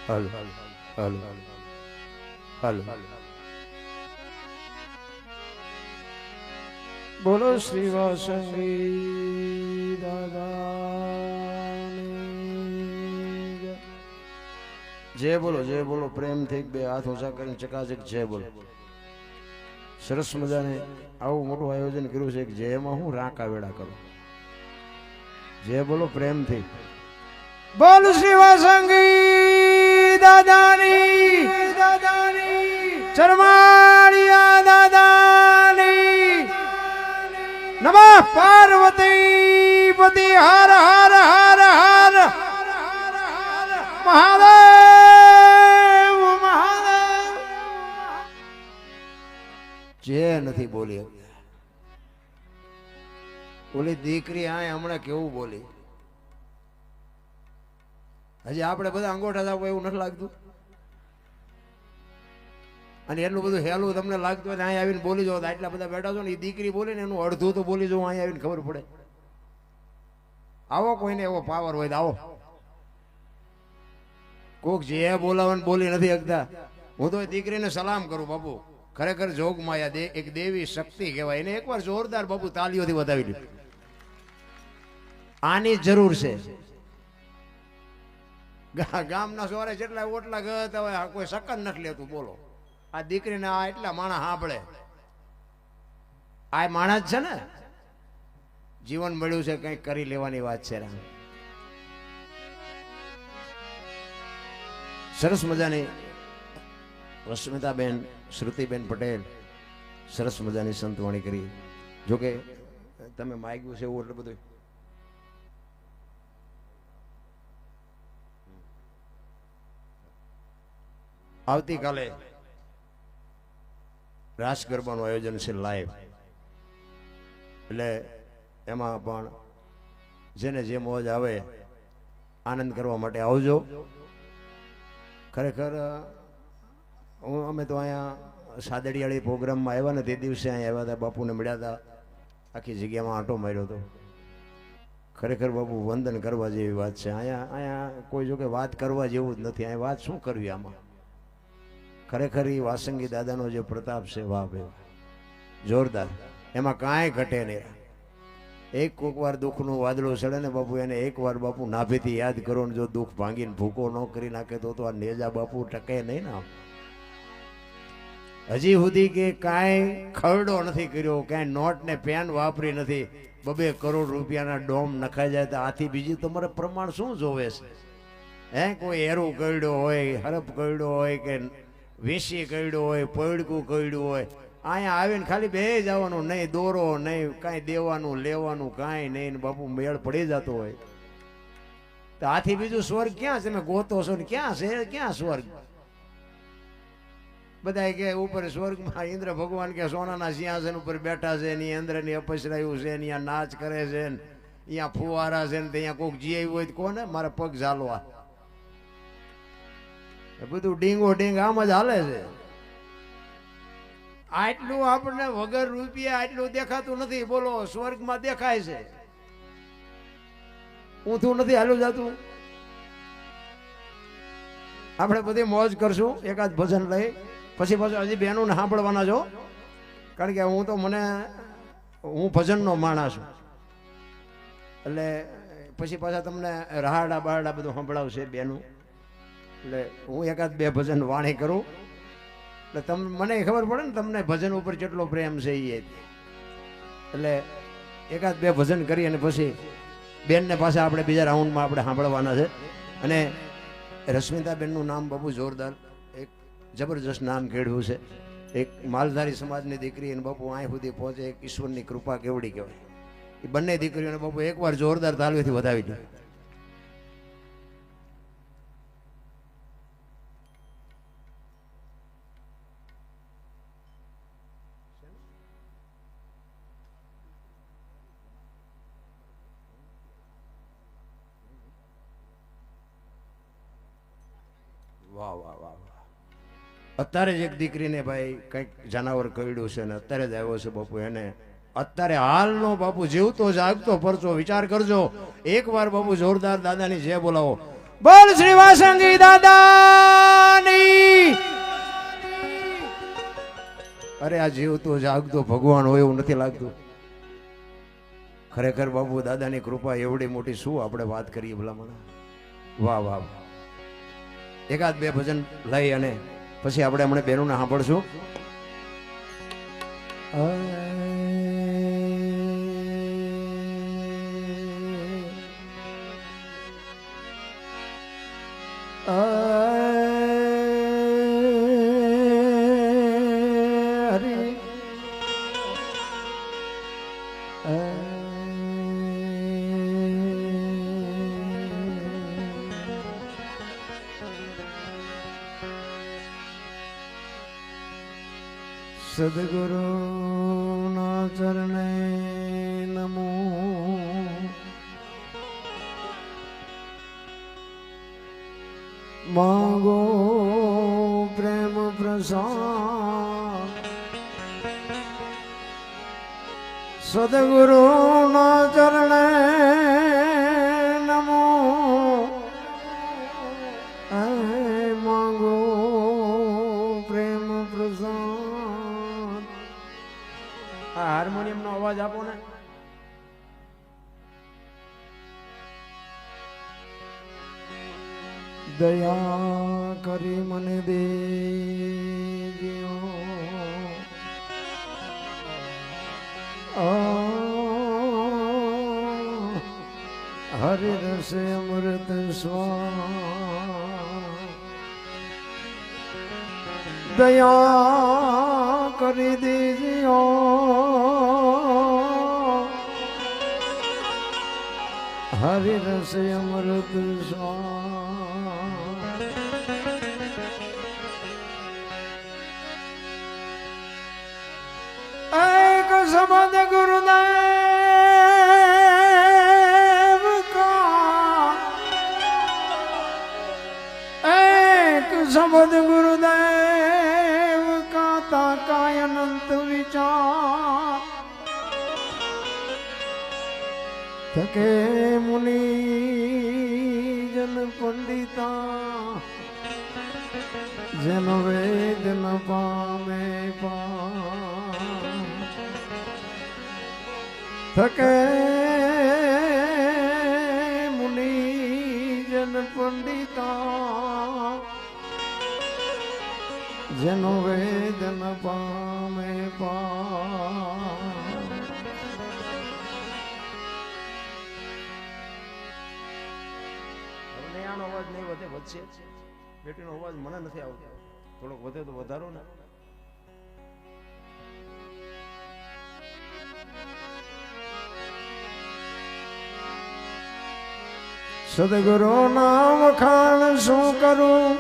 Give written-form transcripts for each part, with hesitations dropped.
હલ હલ હલ બોલો શ્રી વાસંગી દાદાની જય. જય બોલો પ્રેમથી બે હાથ ઊંચા કરીને ચકાચક જય બોલો. સરસ મજાને આવું મોટું આયોજન કર્યું છે કે જેમાં હું રાંકા વેળા કરું. જય બોલો પ્રેમથી. બોલ શ્રી વાસંગી દાદાની ચરમાળિયા દાદાની નમઃ પાર્વતી પતિ હર હર હર હર મહાદેવ મહાદેવ. જે નથી બોલી ઓલી દીકરી આ હમણાં કેવું બોલી. હજી આપણે બધા અંગોઠા થાવ એવું નથી લાગતું? અને એટલું બધું હેલું તમને લાગતું હોય અહીંયા આવીને બોલી જાવ. આટલા બધા બેઠા છો ને એ દીકરી બોલી ને એનું અડધું તો બોલી જાઉં અહીંયા આવીને ખબર પડે. આવો કોઈને એવો પાવર હોય તો આવો. કોક જે બોલાવવાનું બોલી નથી શકતા. હું તો એ દીકરીને સલામ કરું બાપુ. ખરેખર જોગમાં એક દેવી શક્તિ કહેવાય. એને એકવાર જોરદાર બાપુ તાલીઓથી વધાવી દીધું. આની જરૂર છે. ગામના સોરે જેટલા ઓટલા ગતા હોય કોઈ સકન નથી લેતું. બોલો આ દીકરીને આ એટલા માણસ સાંભળે. આ માણસ છે ને જીવન મળ્યું છે કંઈક કરી લેવાની વાત છે. સરસ મજાની રશ્મિતાબેન શ્રુતિબેન પટેલ સરસ મજાની સંતવાણી કરી. જોકે તમે માગ્યું છે એવું એટલે બધું આવતીકાલે રાસ ગરબાનું આયોજન છે લાઈવ. એટલે એમાં પણ જેને જે મોજ આવે આનંદ કરવા માટે આવજો. ખરેખર અમે તો અહીંયા સાદડિયાળી પ્રોગ્રામમાં આવ્યા ને તે દિવસે અહીંયા આવ્યા હતા. બાપુને મળ્યા હતા. આખી જગ્યામાં આંટો માર્યો હતો. ખરેખર બાપુ વંદન કરવા જેવી વાત છે. અહીંયા કોઈ જો કે વાત કરવા જેવું જ નથી. અહીંયા વાત શું કરવી આમાં? ખરેખર એ વાસંગી દાદાનો જે પ્રતાપ છે વાહ ભાઈ જોરદાર. એમાં કાંઈ ઘટે નહીં. એક કોક વાર દુઃખનું વાદળું ચડે ને બાપુ એને એક વાર બાપુ નાભીથી યાદ કરો ને જો દુઃખ ભાંગીને ભૂકો ન કરી નાખે તો આ નેજા બાપુ ટકે નહીં ને. હજી સુધી કે કાંઈ ખરડો નથી કર્યો, કાંઈ નોટ ને પેન વાપરી નથી. 2 કરોડ રૂપિયાના ડોમ નખાઈ જાય તો આથી બીજું તમારે પ્રમાણ શું જોવે છે? હે કોઈ એરું કરડ્યો હોય, હરપ કરડ્યો હોય કે વેસી કરડ્યો હોય, પડકું કરડ્યું હોય, અહીંયા આવીને ખાલી બે જવાનું, નહીં દોરો નહીં કાંઈ દેવાનું લેવાનું કાંઈ નહીં. બાપુ મેળ પડી જતો હોય તો આથી બીજું સ્વર્ગ ક્યાં છે? તમે ગોતો છો ને ક્યાં છે? ક્યાં સ્વર્ગ? બધા કે ઉપર સ્વર્ગમાં ઇન્દ્ર ભગવાન કે સોનાના સિંહાસન ઉપર બેઠા છે, એની અંદરની અપસરાયું છે, અહીંયા નાચ કરે છે, અહીંયા ફુવારા છે, ત્યાં કોઈક જીવ્યું હોય તો કોને મારા પગ ઝાલવા. બધું ડીંગો ડીંગ આમ જ હાલે છે. આટલું આપણને વગર રૂપિયા આટલું દેખાતું નથી. બોલો સ્વર્ગમાં દેખાય છે. ઊંધું નથી હાલું જતું. આપણે બધી મોજ કરશું. એકાદ ભજન લઈ પછી પાછું હજી બહેનોને સાંભળવાના છો. કારણ કે હું ભજનનો માણસ છું. એટલે પછી પાછા તમને રહાડા બહાડા બધું સંભળાવશે બેનું. એટલે હું એકાદ 2 ભજન વાણી કરું એટલે મને ખબર પડે ને તમને ભજન ઉપર કેટલો પ્રેમ છે. એટલે એકાદ 2 ભજન કરી અને પછી બેનને પાછા આપણે બીજા રાઉન્ડમાં આપણે સાંભળવાના છે. અને રશ્મિતાબેનનું નામ બાબુ જોરદાર એક જબરજસ્ત નામ કેળવ્યું છે. એક માલધારી સમાજની દીકરી અને બાપુ અહીં સુધી પહોંચે એક ઈશ્વરની કૃપા કેવડી કહેવાય. એ બંને દીકરીઓને બાપુ એકવાર જોરદાર તાલીઓથી વધાવી દે. વાહ વાહ વાહ વાહ. અત્યારે જ એક દીકરીને ભાઈ કંઈક જાનવર કરડ્યું છે ને અત્યારે જ આવ્યો છે બાપુ. એને અત્યારે હાલનો બાપુ જીવતો જાગતો પરચો વિચાર કરજો. એકવાર બાપુ જોરદાર દાદાની જય બોલાવો. બોલ શ્રી વાસંગી દાદાની. અરે આ જીવતો જાગતો ભગવાન હોય એવું નથી લાગતું. ખરેખર બાપુ દાદાની કૃપા એવડી મોટી, શું આપણે વાત કરીએ ભલામણ. વાહ વાહ. એકાદ બે ભજન લઈ અને પછી આપણે હમણાં બેનોને સાંભળશું. સદગુરુ ના ચરણે નમો. માંગો પ્રેમ પ્રસાદ સદગુરુ ના ચરણે નમો. માંગો પ્રેમ પ્રસાદ. આ હાર્મોનિયમ નો અવાજ આપો ને. દયા કરી મને દેજો. હરિ રસે અમૃત સ્વાદ. દયા કરી દેજો. હરિ રસે અમૃત સ્વાદ. એક શબ્દ ગુરુદેવ કા. એક શબ્દ ગુરુદેવ કા તાકાય અનંત વિચાર. થકે મુનિ જન પંડિતા જન વેદ ન પામે થકે મુનિ જન પંડિતા જન વેદ ન પામે આનો અવાજ નહીં વધે, વધશે. બેટીનો અવાજ મને નથી આવતો, થોડોક વધે તો વધારો ને. સદગુરુ નામ ખાણ શું કરું.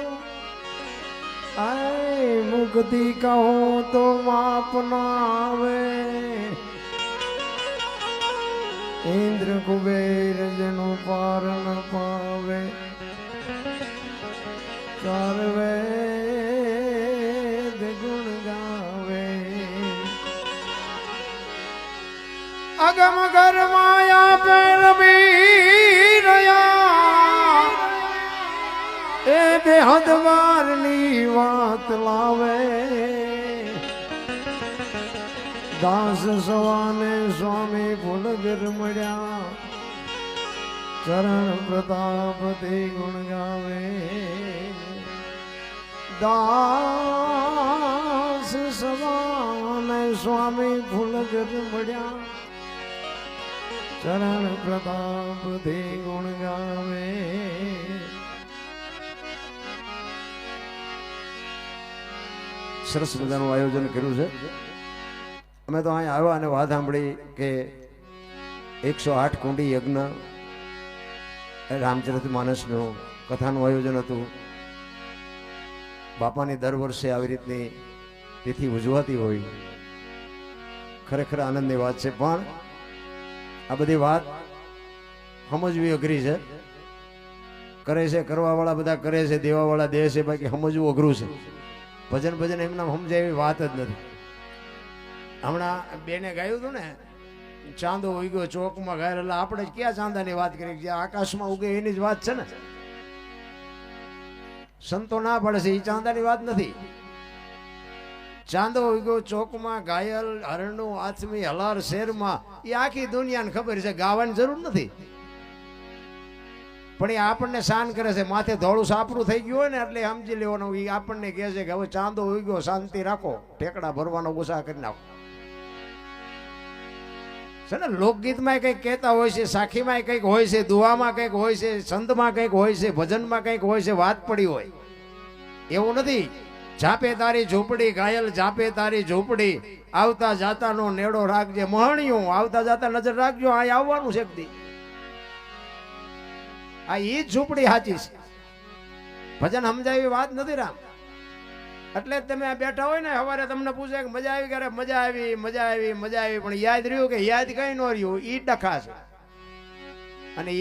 આય મુક્તિ કહો તો માપ ના આવે. ઇન્દ્ર કુબેર જેનો પાર ન પાવે. ચાર વેદ ગુણ ગાવે. અગમ ઘર માયા પે રમી રહ્યા. એ બેહદ વારની વાત લાવે. દાસ સવાને સ્વામી ફૂલગર મળ્યા. ચરણ પ્રતાપ તે ગુણ ગાવે. દાસ સવાને સ્વામી ફૂલગર મળ્યા. ચરણ પ્રતાપ તે ગુણ ગાવે. સરસ મજાનું આયોજન કર્યું છે. અમે તો અહીંયા આવ્યા અને વાત સાંભળી કે 108 કુંડી યજ્ઞ રામચરિત માનસનું કથાનું આયોજન હતું. બાપાની દર વર્ષે આવી રીતની તિથિ ઉજવાતી હોય, ખરેખર આનંદની વાત છે. પણ આ બધી વાત સમજવી અઘરી છે. કરે છે કરવા વાળા બધા કરે છે, દેવા વાળા દે છે, બાકી સમજવું અઘરું છે. ભજન ભજન એમના સમજાય એવી વાત જ નથી. હમણાં બેને ગાયું હતું ને, ચાંદો ઉગ્યો ચોકમાં ગાય. એટલે આપણે ક્યાં ચાંદાની વાત કરી, જે આકાશમાં ઉગે એની જ વાત છે ને. સંતો ના પડે છે. એ ચાંદાની વાત નથી. ચાંદો ઉગ્યો ચોકમાં, ઘાયલ હરણનું આથમી હલાર શેરમાં, એ આખી દુનિયાને ખબર છે, ગાવાની જરૂર નથી. પણ એ આપણને શાન કરે છે. માથે ધોળું સાપરું થઈ ગયું હોય ને એટલે સમજી લેવાનું. એ આપણને કહે છે કે હવે ચાંદો ઉગ્યો, શાંતિ રાખો, ઠેકડા ભરવાનો ગુસ્સા કરી નાખો છે ને. લોકગીતમાં કંઈક કહેતા હોય છે, સાખીમાં કંઈક હોય છે, દુઆમાં કંઈક હોય છે, સંતમાં કંઈક હોય છે, ભજનમાં કંઈક હોય છે, વાત પડી હોય. એવું નથી. જાપે તારી ઝૂંપડી ઘાયલ, જાપે તારી ઝૂંપડી, આવતા જાતાનો નેડો રાખજે મહણિયું, આવતા જાતા નજર રાખજો, આ આવવાનું છે. આ ઈ જ ઝૂંપડી સાચી છે. ભજન સમજાય વાત નથી રામ. એટલે તમે બેઠા હોય ને, સવારે તમને પૂછે કે મજા આવી, ક્યારે મજા આવી, મજા આવી, મજા આવી, પણ યાદ રહ્યું કે યાદ કઈ ન રહ્યું, ઈ ડખા છે. અને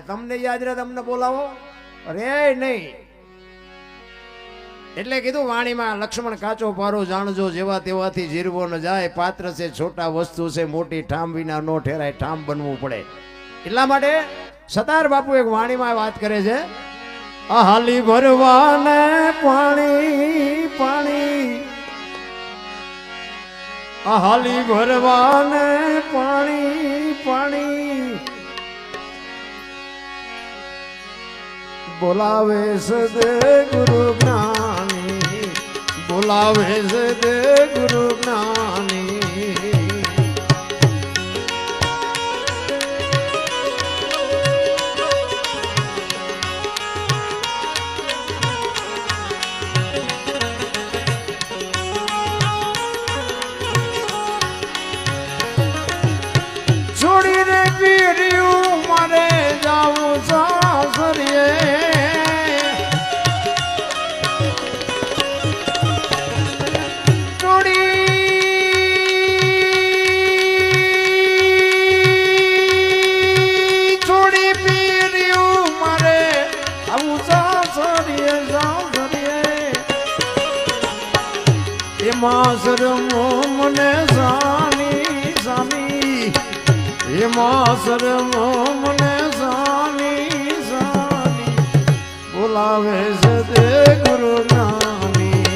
તમને યાદ રહે તમને બોલાવો રે નહીં. એટલે કીધું વાણીમાં લક્ષ્મણ કાચો પારો જાણજો, જેવા તેવાથી જીરવો ન જાય, પાત્ર છે છોટા વસ્તુ છે મોટી, ઠામ વિના નો ઠેરાય, ઠામ બનવું પડે. એટલા માટે સતાર બાપુ એક વાણીમાં વાત કરે છે, હાલી ભરવાને પાણી પાણી, હાલી ભરવાને પાણી પાણી, બોલાવે સદે ગુરુ જ્ઞાની, બોલાવે સદે ગુરુ જ્ઞાની. છોડીને પીર્યું મારે જાવું સાસરીએ, છોડી પીર્યું મારે આવું સાસરીએ, સાસરીએ એમાં શરમો મને સાની સાની, એમાં શરમો મને સાની સાની, બોલાવે સદે ગુરુ જ્ઞાની,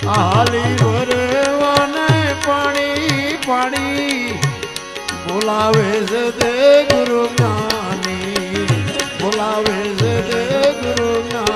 હાલી ભરવાને પાણી પાણી, બોલાવે સદે ગુરુ જ્ઞાની, બોલાવે સદે ગુરુ જ્ઞાની.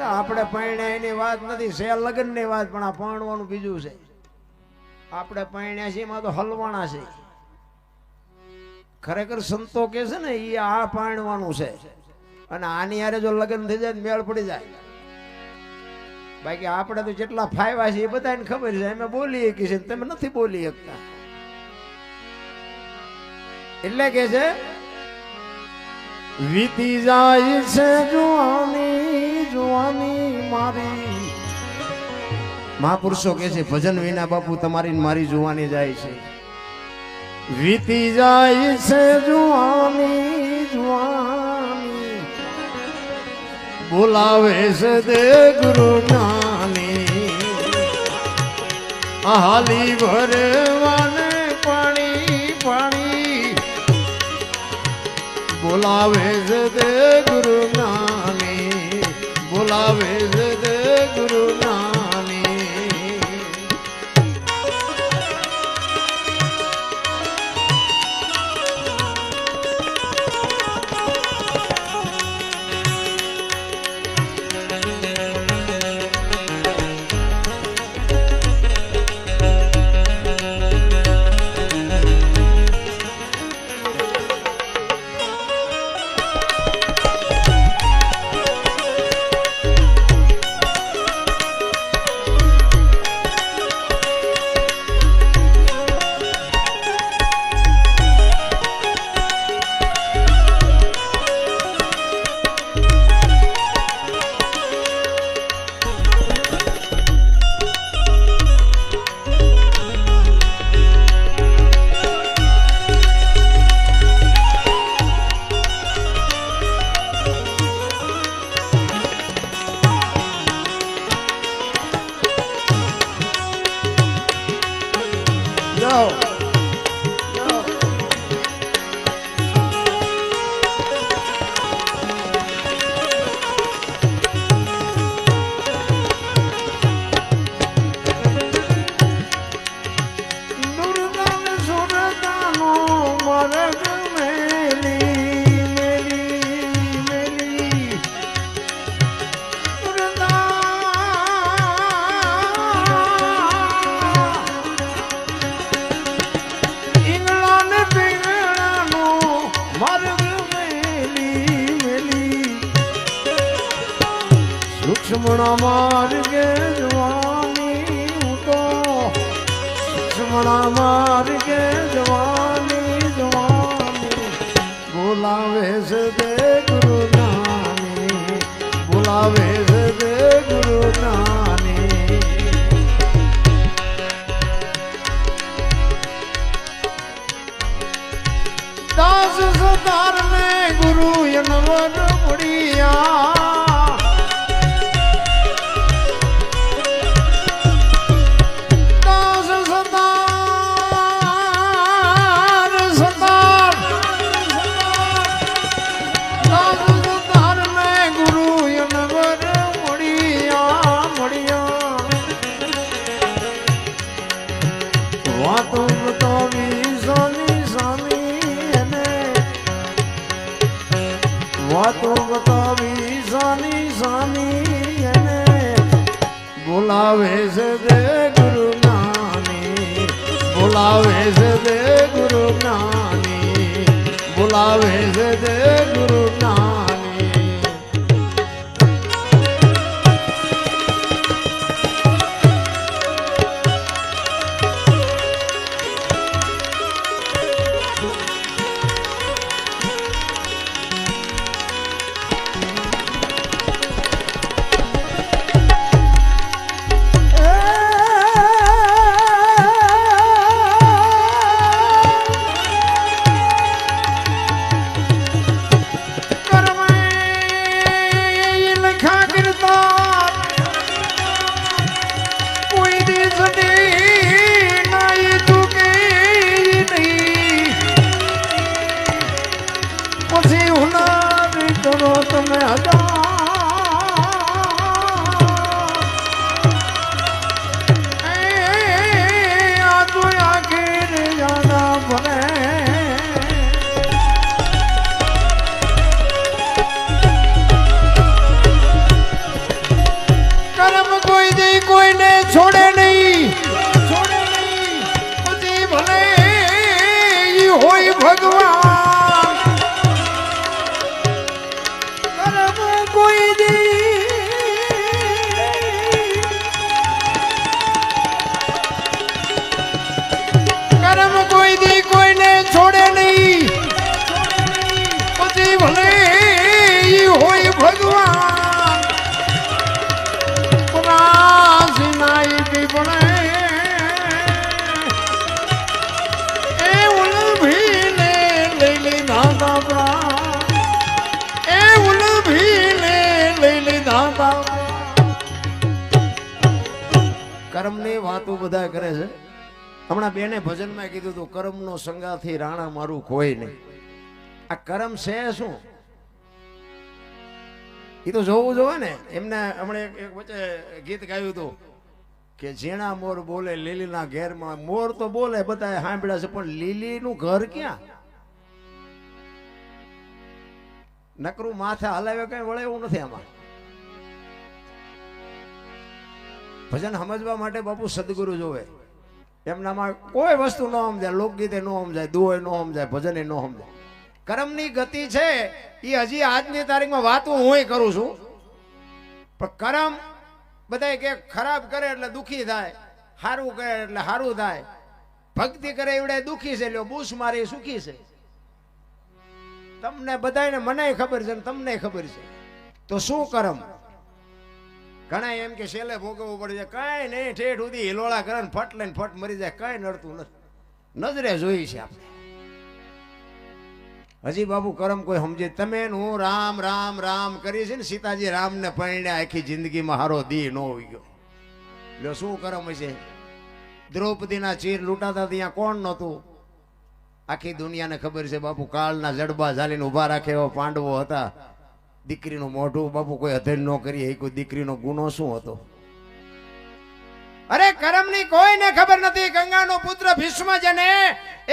આપણે પરણ્યાની વાત નથી, છે લગ્નની વાત, પણ આ પરણવાનું બીજું છે. આપણે પરણ્યા છીએ એમાં તો હલવાણા છે. ખરેખર સંતો કે છે ને એ આ પરણવાનું છે, અને આની હારે જો લગ્ન થઈ જાય મેળ પડી જાય. બાકી આપણે તો જેટલા ફાયવા છે એ બધાને ખબર છે, અમે બોલી શકીએ છીએ, તમે નથી બોલી શકતા. એટલે કે છે વીતી જાય છે જુવાની જુવાની મારી. મહાપુરુષો કે છે ભજન વિના બાપુ તમારી મારી જુવાની જાય છે. વીતી જાય છે જુવાની જુવાની બોલાવે છે દે ગુરુ નાની હાલી ભરવાને પાણી પાણી બોલાવે છે દે ગુરુ નાની બોલાવે છે દે ગુરુ નાની સુક્ષ્મણા માર્ગે જવાની હું તો સુક્ષ્મણા માર્ગે જવાની જવાની બોલાવે છે દે ગુરુ નાની બોલાવે છે દે ગુરુ નાની દાસ સતાર ને ગુરુ યનવર મળ્યા વાતો બતાવી સાની સાની એને બોલાવે છે દે ગુરુ નાની બોલાવે છે દે ગુરુ નાની બોલાવે છે દે ગુરુ નાની તમે આ તો આખીર જાના ભલે કર્મ કોઈ દી કોઈને છોડે નહીં પછી ભલે હોય ભગવાન કર્મની વાતો બધા કરે છે. હમણાં બેને ભજનમાં કીધું હતું, કર્મનો સંગાથી રાણા મારું કોઈ નહીં. આ કર્મ છે શું એ તો જોવું જોવે ને. એમને હમણાં એક વચ્ચે ગીત ગાયું હતું કે ઝીણા મોર બોલે લીલીના ઘેરમાં. મોર તો બોલે બધા સાંભળ્યા છે, પણ લીલીનું ઘર ક્યાં? નકરું માથે હલાવે કઈ વળે એવું નથી. આમાં ભજન સમજવા માટે બાપુ સદગુરુ જોવે. એમનામાં કોઈ વસ્તુ ન સમજાય, લોકગીતે ન સમજાય, દુઓ ન સમજાય, ભજને ન સમજાય. કર્મની ગતિ છે એ હજી આજની તારીખમાં વાતો હું કરું છું. પણ કર્મ બધા કે ખરાબ કરે એટલે દુખી થાય, સારું કરે એટલે સારું થાય, ભક્તિ કરે એવડે દુખી છે, લ્યો બૂસ મારી સુખી છે. તમને બધાને મને ખબર છે, તમને ખબર છે. તો શું કર્મ? ઘણા એમ કે છેલ્લે ભોગવવું પડે છે. કઈ નહીં, ઠેઠ સુધી હિલોળા કરે ને ફટ લઈને ફટ મરી જાય, કઈ નડતું નથી. નજરે જોઈ છે આપણે. હજી બાબુ કર્મ કોઈ સમજે? તમે હું રામ રામ રામ કરી છે ને, સીતાજી રામ ને પરણે આખી જિંદગીમાં હારો દી ન હોઈ ગયો. લ્યો શું કર્મ છે? દ્રૌપદીના ચીર લૂંટાતા ત્યાં કોણ નહોતું? આખી દુનિયાને ખબર છે બાપુ. કાળના જડબા ઝાલીને ઉભા રાખે એવા પાંડવો હતા. દીકરીનું મોઢું બાપુ કોઈ અધેન ન કરી, કોઈ દીકરીનો ગુનો શું હતો? અરે કર્મની કોઈને ખબર નથી. ગંગાનો પુત્ર ભીષ્મ, જેને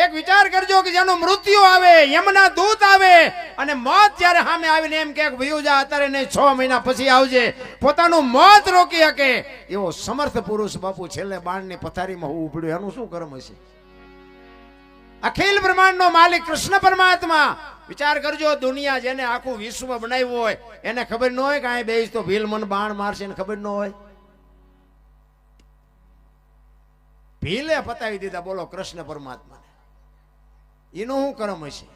એક વિચાર કરજો કે જેનું મૃત્યુ આવે, યમના દૂત આવે અને મોત જ્યારે સામે આવીને એમ કે ભયું જા અત્યારે નહીં, 6 મહિના પછી આવજે, પોતાનું મોત રોકી શકે એવો સમર્થ પુરુષ બાપુ છેલ્લે બાણની પથારીમાં હું ઉપડ્યો. એનું શું કર્મ હશે? અખિલ બ્રહ્માંડનો માલિક કૃષ્ણ પરમાત્મા. વિચાર કરજો, દુનિયા જેને આખું વિશ્વ બનાવ્યું હોય એને ખબર ન હોય કે અહીં બેસ તો ભીલ મન બાણ મારશે, એને ખબર ન હોય. ભીલે પતાવી દીધા બોલો કૃષ્ણ પરમાત્મા. એનું શું કર્મ હશે?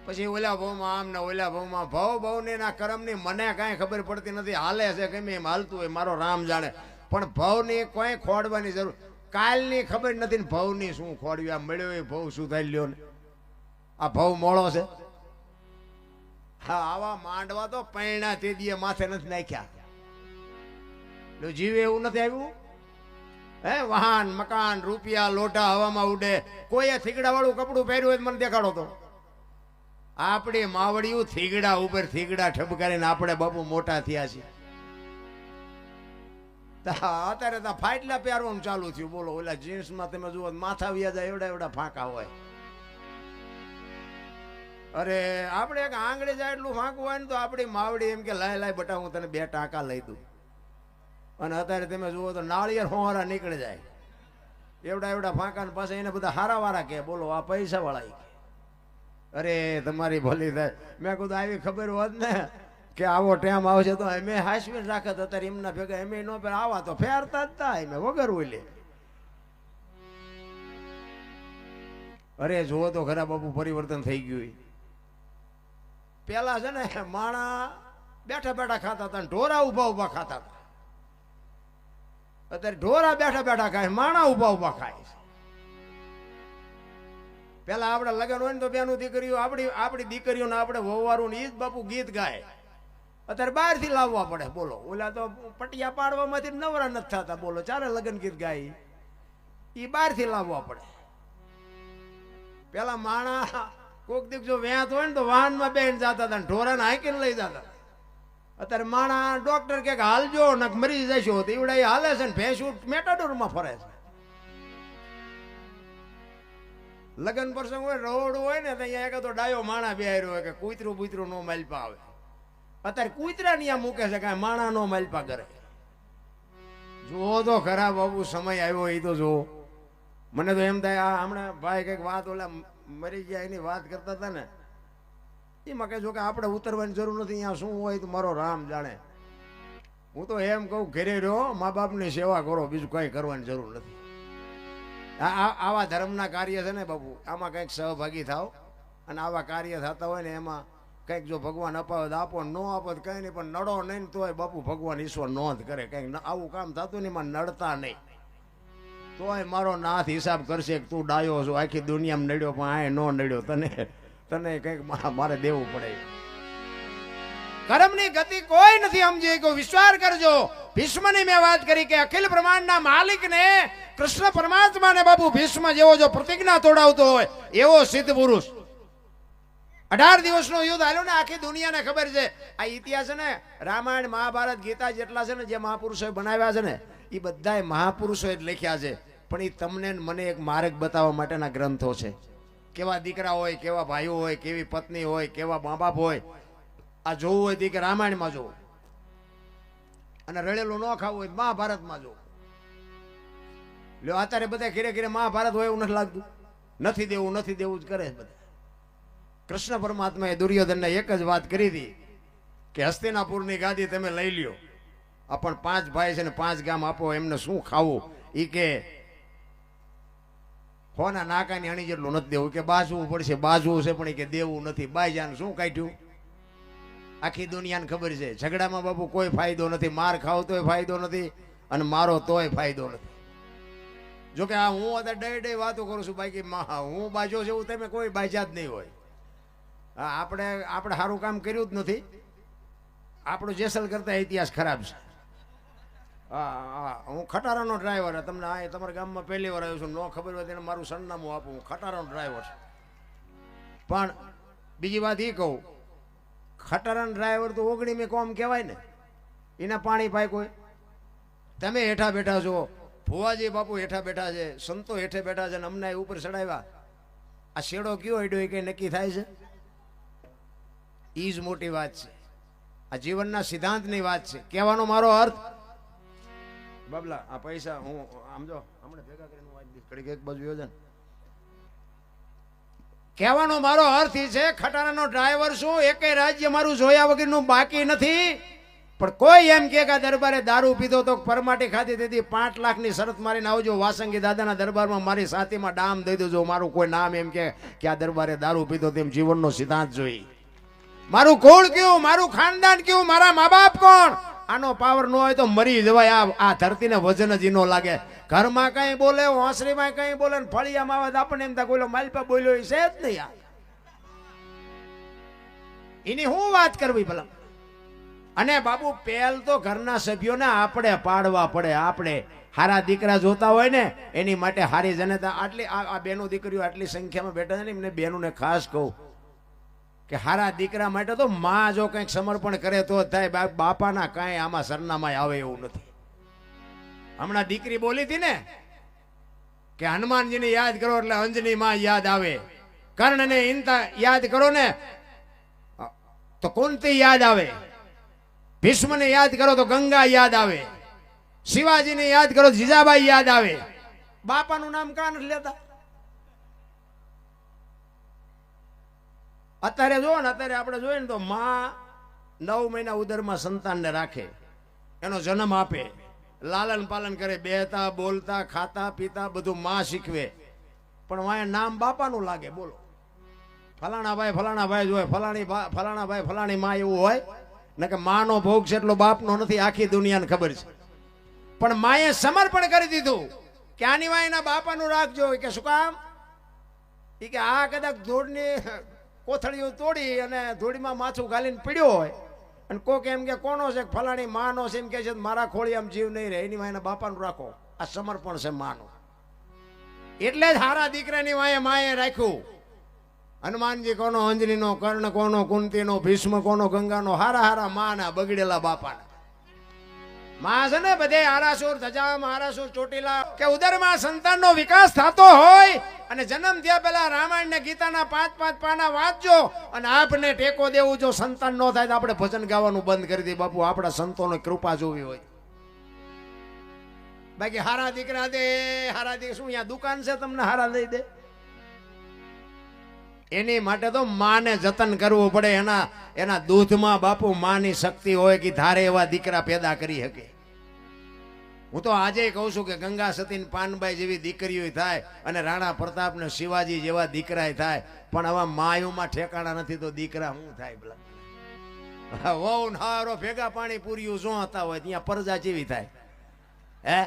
પછી ઓલા ભાવમાં આમ ને ઓલા ભાવમાં ભાવ ને ના કર્મની મને કાંઈ ખબર પડતી નથી. હાલે છે ગમે એમ હાલતું હોય, મારો રામ જાણે. પણ ભાવની કોઈ ખોડવાની જરૂર. કાલની ખબર નથી ને ભાવની શું ખોડવી? આ મળ્યો એ ભાવ શું થાય લ્યો ને? આ ભાવ મોળો છે. હા, આવા માંડવા તો પૈણા તે દીએ માથે નથી નાખ્યા. જીવે એવું નથી આવ્યું. હે, વાહન મકાન રૂપિયા લોટા હવામાં ઉડે. કોઈએ થીગડા વાળું કપડું પહેર્યું હોય મને દેખાડો તો. આપણી માવડિયું થીગડા ઉપર થીગડા ઠપકારીને આપણે બાપુ મોટા થયા છીએ. અત્યારે તો ફાટલા પહેરવાનું ચાલુ થયું. બોલો, ઓલા જીન્સમાં તમે જુઓ માથા વ્યા જાય એવડા એવડા ફાંકા હોય. અરે આપણે એક આંગળી જાય એટલું ફાંકવું હોય ને તો આપણી માવડી એમ કે લાય લાય બટા હું તને 2 ટાંકા લઈ દઉં. અને અત્યારે તમે જુઓ તો નાળિયેર હોવારા નીકળી જાય એવડા એવડા ફાંકા ને પાસે એને બધા હારા વાળા કે બોલો આ પૈસા વાળા. અરે તમારી ભલી થાય. મેં કીધું આવી ખબર હોત ને કે આવો ટાઈમ આવશે તો અમે હાસવીને રાખત. અત્યારે એમના ભેગા એમ નો ફેર, આવા તો ફેરતા જ થાય મેં વગર ઓલે. અરે જુઓ તો ખરા બાપુ પરિવર્તન થઈ ગયું. પેલા છે ને માણા બેઠા બેઠા ખાતા હતા, ઢોરા ઉભા ઉભા ખાતા હતા. અત્યારે ઢોરા બેઠા બેઠા ખાય, માણા ઉભા ઉભા ખાય. પેલા આપડે લગ્ન હોય ને તો બેનું દીકરીઓ આપડી દીકરીઓને આપણે વહુવારું ઈ જ બાપુ ગીત ગાય. અત્યારે બહાર થી લાવવા પડે. બોલો, ઓલા તો પટિયા પાડવામાંથી નવરા નથી થતા. બોલો, ચાલે લગ્ન ગીત ગાય ઈ બહાર થી લાવવા પડે. પેલા માણા કોક દીક જો વ્યાત હોય ને તો વાહન માં બેન જતા હતા, ઢોરાને હાંકીને લઈ જતા. અત્યારે માણા ડોક્ટર કે હાલજો ને મરી જશો તો એવડા હાલે છે ને ભેંસું મેટાડોર માં ફરે છે. લગ્ન પ્રસંગ હોય, રોડ હોય ને ત્યાં એક તો ડાયો માણા બેહાર્યો હોય કે કૂતરું બૂતરું નો માલપા આવે. અત્યારે કૂતરા ની મૂકે છે, કાંઈ માણા નો માલપા કરે. જો તો ખરા બાબુ સમય આવ્યો એ તો જો. મને તો એમ થાય આ હમણાં ભાઈ કઈક વાત ઓલા મરી ગયા એની વાત કરતા હતા ને, એમાં કહેજો કે આપણે ઉતરવાની જરૂર નથી. અહીંયા શું હોય તો મારો રામ જાણે. હું તો એમ કહું ઘરે રહ્યો, મા બાપની સેવા કરો, બીજું કઈ કરવાની જરૂર નથી. આવા ધર્મના કાર્ય છે ને બાપુ, આમાં કંઈક સહભાગી થાવ. અને આવા કાર્ય થતા હોય ને એમાં કંઈક જો ભગવાન અપાવે તો આપો, ન આપો તો કંઈ નહીં. પણ નડો નહીં તોય બાપુ ભગવાન ઈશ્વર નોંધ કરે. કંઈક આવું કામ થતું નહીં, એમાં નડતા નહીં તોય મારો નાથ હિસાબ કરશે કે તું ડાયો છો, આખી દુનિયામાં નડ્યો પણ આ નો નડ્યો, તને કંઈક મારે દેવું પડે. કર્મની ગતિ કોઈ નથી સમજી ગયો. વિશ્વાસ કરજો, ભીષ્મની મેં વાત કરી કે અખિલ બ્રહ્માંડના માલિકને કૃષ્ણ પરમાત્માને બાપુ ભીષ્મ જેવો જો પ્રતિજ્ઞા તોડાવતો હોય એવો સિદ્ધ પુરુષ 18 દિવસનું યુદ્ધ હાલ્યું ને આખી દુનિયાને ખબર છે. આ ઇતિહાસ છે ને રામાયણ મહાભારત ગીતા જેટલા છે ને જે મહાપુરુષોએ બનાવ્યા છે ને એ બધાય મહાપુરુષોએ જ લખ્યા છે. પણ એ તમને મને એક માર્ગ બતાવવા માટેના ગ્રંથો છે. કેવા દીકરા હોય, કેવા ભાઈઓ હોય, કેવી પત્ની હોય, કેવા મા બાપ હોય, આ જોવું હોય કે રામાયણમાં જોવું અને રડેલું ન ખાવું હોય મહાભારતમાં જોવું. લ્યો અત્યારે બધા ઘેરે ઘેરે મહાભારત હોય એવું નથી લાગતું. નથી દેવું જ કરે બધા. કૃષ્ણ પરમાત્માએ દુર્યોધનને એક જ વાત કરી હતી કે હસ્તિનાપુરની ગાદી તમે લઈ લ્યો, આ પણ 5 ભાઈ છે ને 5 ગામ આપો, એમને શું ખાવું? ઈ કે હોના નાકાની અણી જેટલું નથી દેવું, કે બાજવું પડશે, બાજવું છે પણ એ કે દેવું નથી. બાઈજાન શું કાઢ્યું? આખી દુનિયાને ખબર છે ઝઘડામાં બાપુ કોઈ ફાયદો નથી. માર ખાવ તોય ફાયદો નથી અને મારો તોય ફાયદો નથી. જોકે આ હું અત્યારે ડે વાતો કરું છું, બાકી હું બાજો છે એવું તમે કોઈ બાજા જ નહીં હોય. હા, આપણે સારું કામ કર્યું જ નથી. આપણું જેસલ કરતા ઇતિહાસ ખરાબ છે. હા, હું ખટારાનો ડ્રાઈવર. તમને આ તમારા ગામમાં પહેલી વાર આવ્યો છું, ન ખબર હોય તેને મારું સરનામું આપું. હું ખટારાનો ડ્રાઈવર છું. પણ બીજી વાત એ કહું, ખટારાનો ડ્રાઈવર તો 19 મેં કોમ કહેવાય ને. એના પાણી પાય કોઈ. તમે હેઠા બેઠા છો, ભુવાજી બાપુ હેઠા બેઠા છે, સંતો હેઠે બેઠા છે, અને અમને ઉપર ચડાવ્યા. આ શેડો કયો હેડ્યો એ કઈ નક્કી થાય છે? ઈ જ મોટી વાત છે. આ જીવનના સિદ્ધાંતની વાત છે. કહેવાનો મારો અર્થ, બાબલા આ પૈસા હું આમ જો હમણાં ભેગા કરીને એક બાજુ યોજન. કહેવાનો મારો અર્થ એ છે, ખટારાનો ડ્રાઈવર છું, એકેય રાજ્ય મારું જોયા વગરનું બાકી નથી. પણ કોઈ એમ કે દરબારે દારૂ પીધો તો પરમાટી ખાધી તેથી 5 લાખની શરત મારીને આવજો, વાસંગી દાદાના દરબારમાં મારી સાથીમાં ડામ દઈ દેજો. મારું કોઈ નામ એમ કે આ દરબારે દારૂ પીધો, તેમ જીવનનો સિદ્ધાંત જોઈ. મારું કુળ કેવું, મારું ખાનદાન કેવું, મારા મા બાપ કોણ, આનો પાવર ન હોય તો મરી જવાય. આ ધરતીને વજન જ નો લાગે. ઘરમાં કઈ બોલે, હોંસરીમાં કઈ બોલે, ફળિયામાં આવે આપણને એમ થાય કોઈ માલપા બોલ્યો છે જ નહીં. એની હું વાત કરવી ભલા. અને બાબુ પહેલ તો ઘરના સભ્યોને આપણે પાડવા પડે. આપણે હારા દીકરા જોતા હોય ને એની માટે હારી જનતા. આટલી આ બેનો દીકરીઓ આટલી સંખ્યામાં બેઠા છે ને, એમને બહેનોને ખાસ કહું કે હારા દીકરા માટે તો માં જો કંઈક સમર્પણ કરે તો થાય. બાપાના કાંઈ આમાં સરનામાં આવે એવું નથી. હમણાં દીકરી બોલી હતી ને કે હનુમાનજીને યાદ કરો એટલે અંજની માં યાદ આવે, કર્ણને ઇન્તા યાદ કરો ને તો કુંતી યાદ આવે, ભીષ્મને યાદ કરો તો ગંગા યાદ આવે, શિવાજીને યાદ કરો જીજાબાઈ યાદ આવે. બાપાનું નામ કાં નથી લેતા? અત્યારે જો ને, અત્યારે આપણે જોઈએ ને તો માં 9 મહિના ઉદરમાં સંતાનને રાખે, એનો જન્મ આપે, લાલન પાલન કરે, બેહતા બોલતા ખાતા પીતા બધું માં શીખવે. પણ વાય નામ બાપાનું લાગે. બોલો, ફલાણા ભાઈ જ હોય, ફલાણા ભાઈ ફલાણી માં એવું હોય ને કે માનો ભોગ છે એટલો બાપનો નથી. આખી દુનિયાને ખબર છે. પણ માએ સમર્પણ કરી દીધું કે આની વાયના બાપાનું રાખજો. કે શું કામ? એ કે આ કદાચ ધૂળની કોથળીઓ તોડી અને ધૂળીમાં માથું ગાલીને પીડ્યો હોય અને કોક એમ કે કોનો છે, ફલાણી માનો છે, એમ કે છે મારા ખોળી આમ જીવ નહીં રહે, એની વાયના બાપાનું રાખો. આ સમર્પણ છે માનું. એટલે જ હારા દીકરાની વાય માએ રાખ્યું. હનુમાનજી કોનો, અંજનીનો, કર્ણ કોનો, કુંતીનો, ભીષ્મ કોનો, ગંગાનો. હારા માના બગડેલા બાપાના. માં છે ને બધે આરાસુર ધજામ, આરાસુર ચોટીલા. કે ઉદરમાં સંતાનનો વિકાસ થતો હોય અને જન્મ થયા પહેલા રામાયણ ને ગીતાના 5-5 પાના વાંચજો અને આપને ટેકો દેવું. જો સંતાન ન થાય તો આપણે ભજન ગાવાનું બંધ કરી દઈએ. બાપુ આપણા સંતોનો કૃપા જોવી હોય. બાકી હારા દીકરા દે, હારા દીકરા શું અહીંયા દુકાન છે તમને હારા લઈ દે? એની માટે તો માને જતન કરવું પડે. એના દૂધમાં બાપુ માની શક્તિ હોય કે ધારે એવા દીકરા પેદા કરી શકે. હું તો આજે કહું છું કે ગંગા સતી પાનબાઈ જેવી દીકરીઓ થાય અને રાણા પ્રતાપ ને શિવાજી જેવા દીકરા થાય. પણ આવા માયુમાં ઠેકાણા નથી તો દીકરા શું થાય? ભલા વહુ નારો ભેગા પાણી પૂર્યું જો હતા હોય ત્યાં પરજા જેવી થાય. હે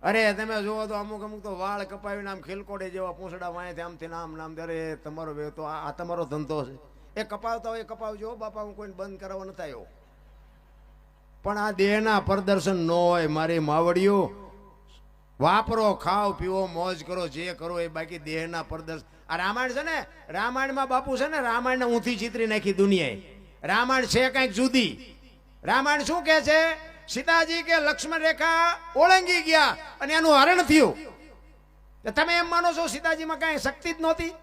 અરે તમે જોવો તો અમુક તો વાળ કપાવીને આમ ખીલકોડે જેવા પૂંછડા વાંયથી આમથી નામ અરે તમારો બે તો આ તમારો ધંધો છે. એ કપાવતા હોય કપાવજો બાપા, હું કોઈને બંધ કરાવવા નથી આવ્યો. પણ આ દેહના પ્રદર્શન ન હોય. મારી માવડિયું, વાપરો, ખાઓ, પીવો, મોજ કરો, જે કરો એ, બાકી દેહના પ્રદર્શન. આ રામાયણ છે ને, રામાયણમાં બાપુ છે ને, રામાયણને ઊંધી ચિતરી નાખી દુનિયાએ. રામાયણ છે કંઈક જુદી. રામાયણ શું કહે છે? સીતાજી કે લક્ષ્મણ રેખા ઓળંગી ગયા અને એનું હરણ થયું. તમે એમ માનો છો સીતાજીમાં કાંઈ શક્તિ જ નહોતી?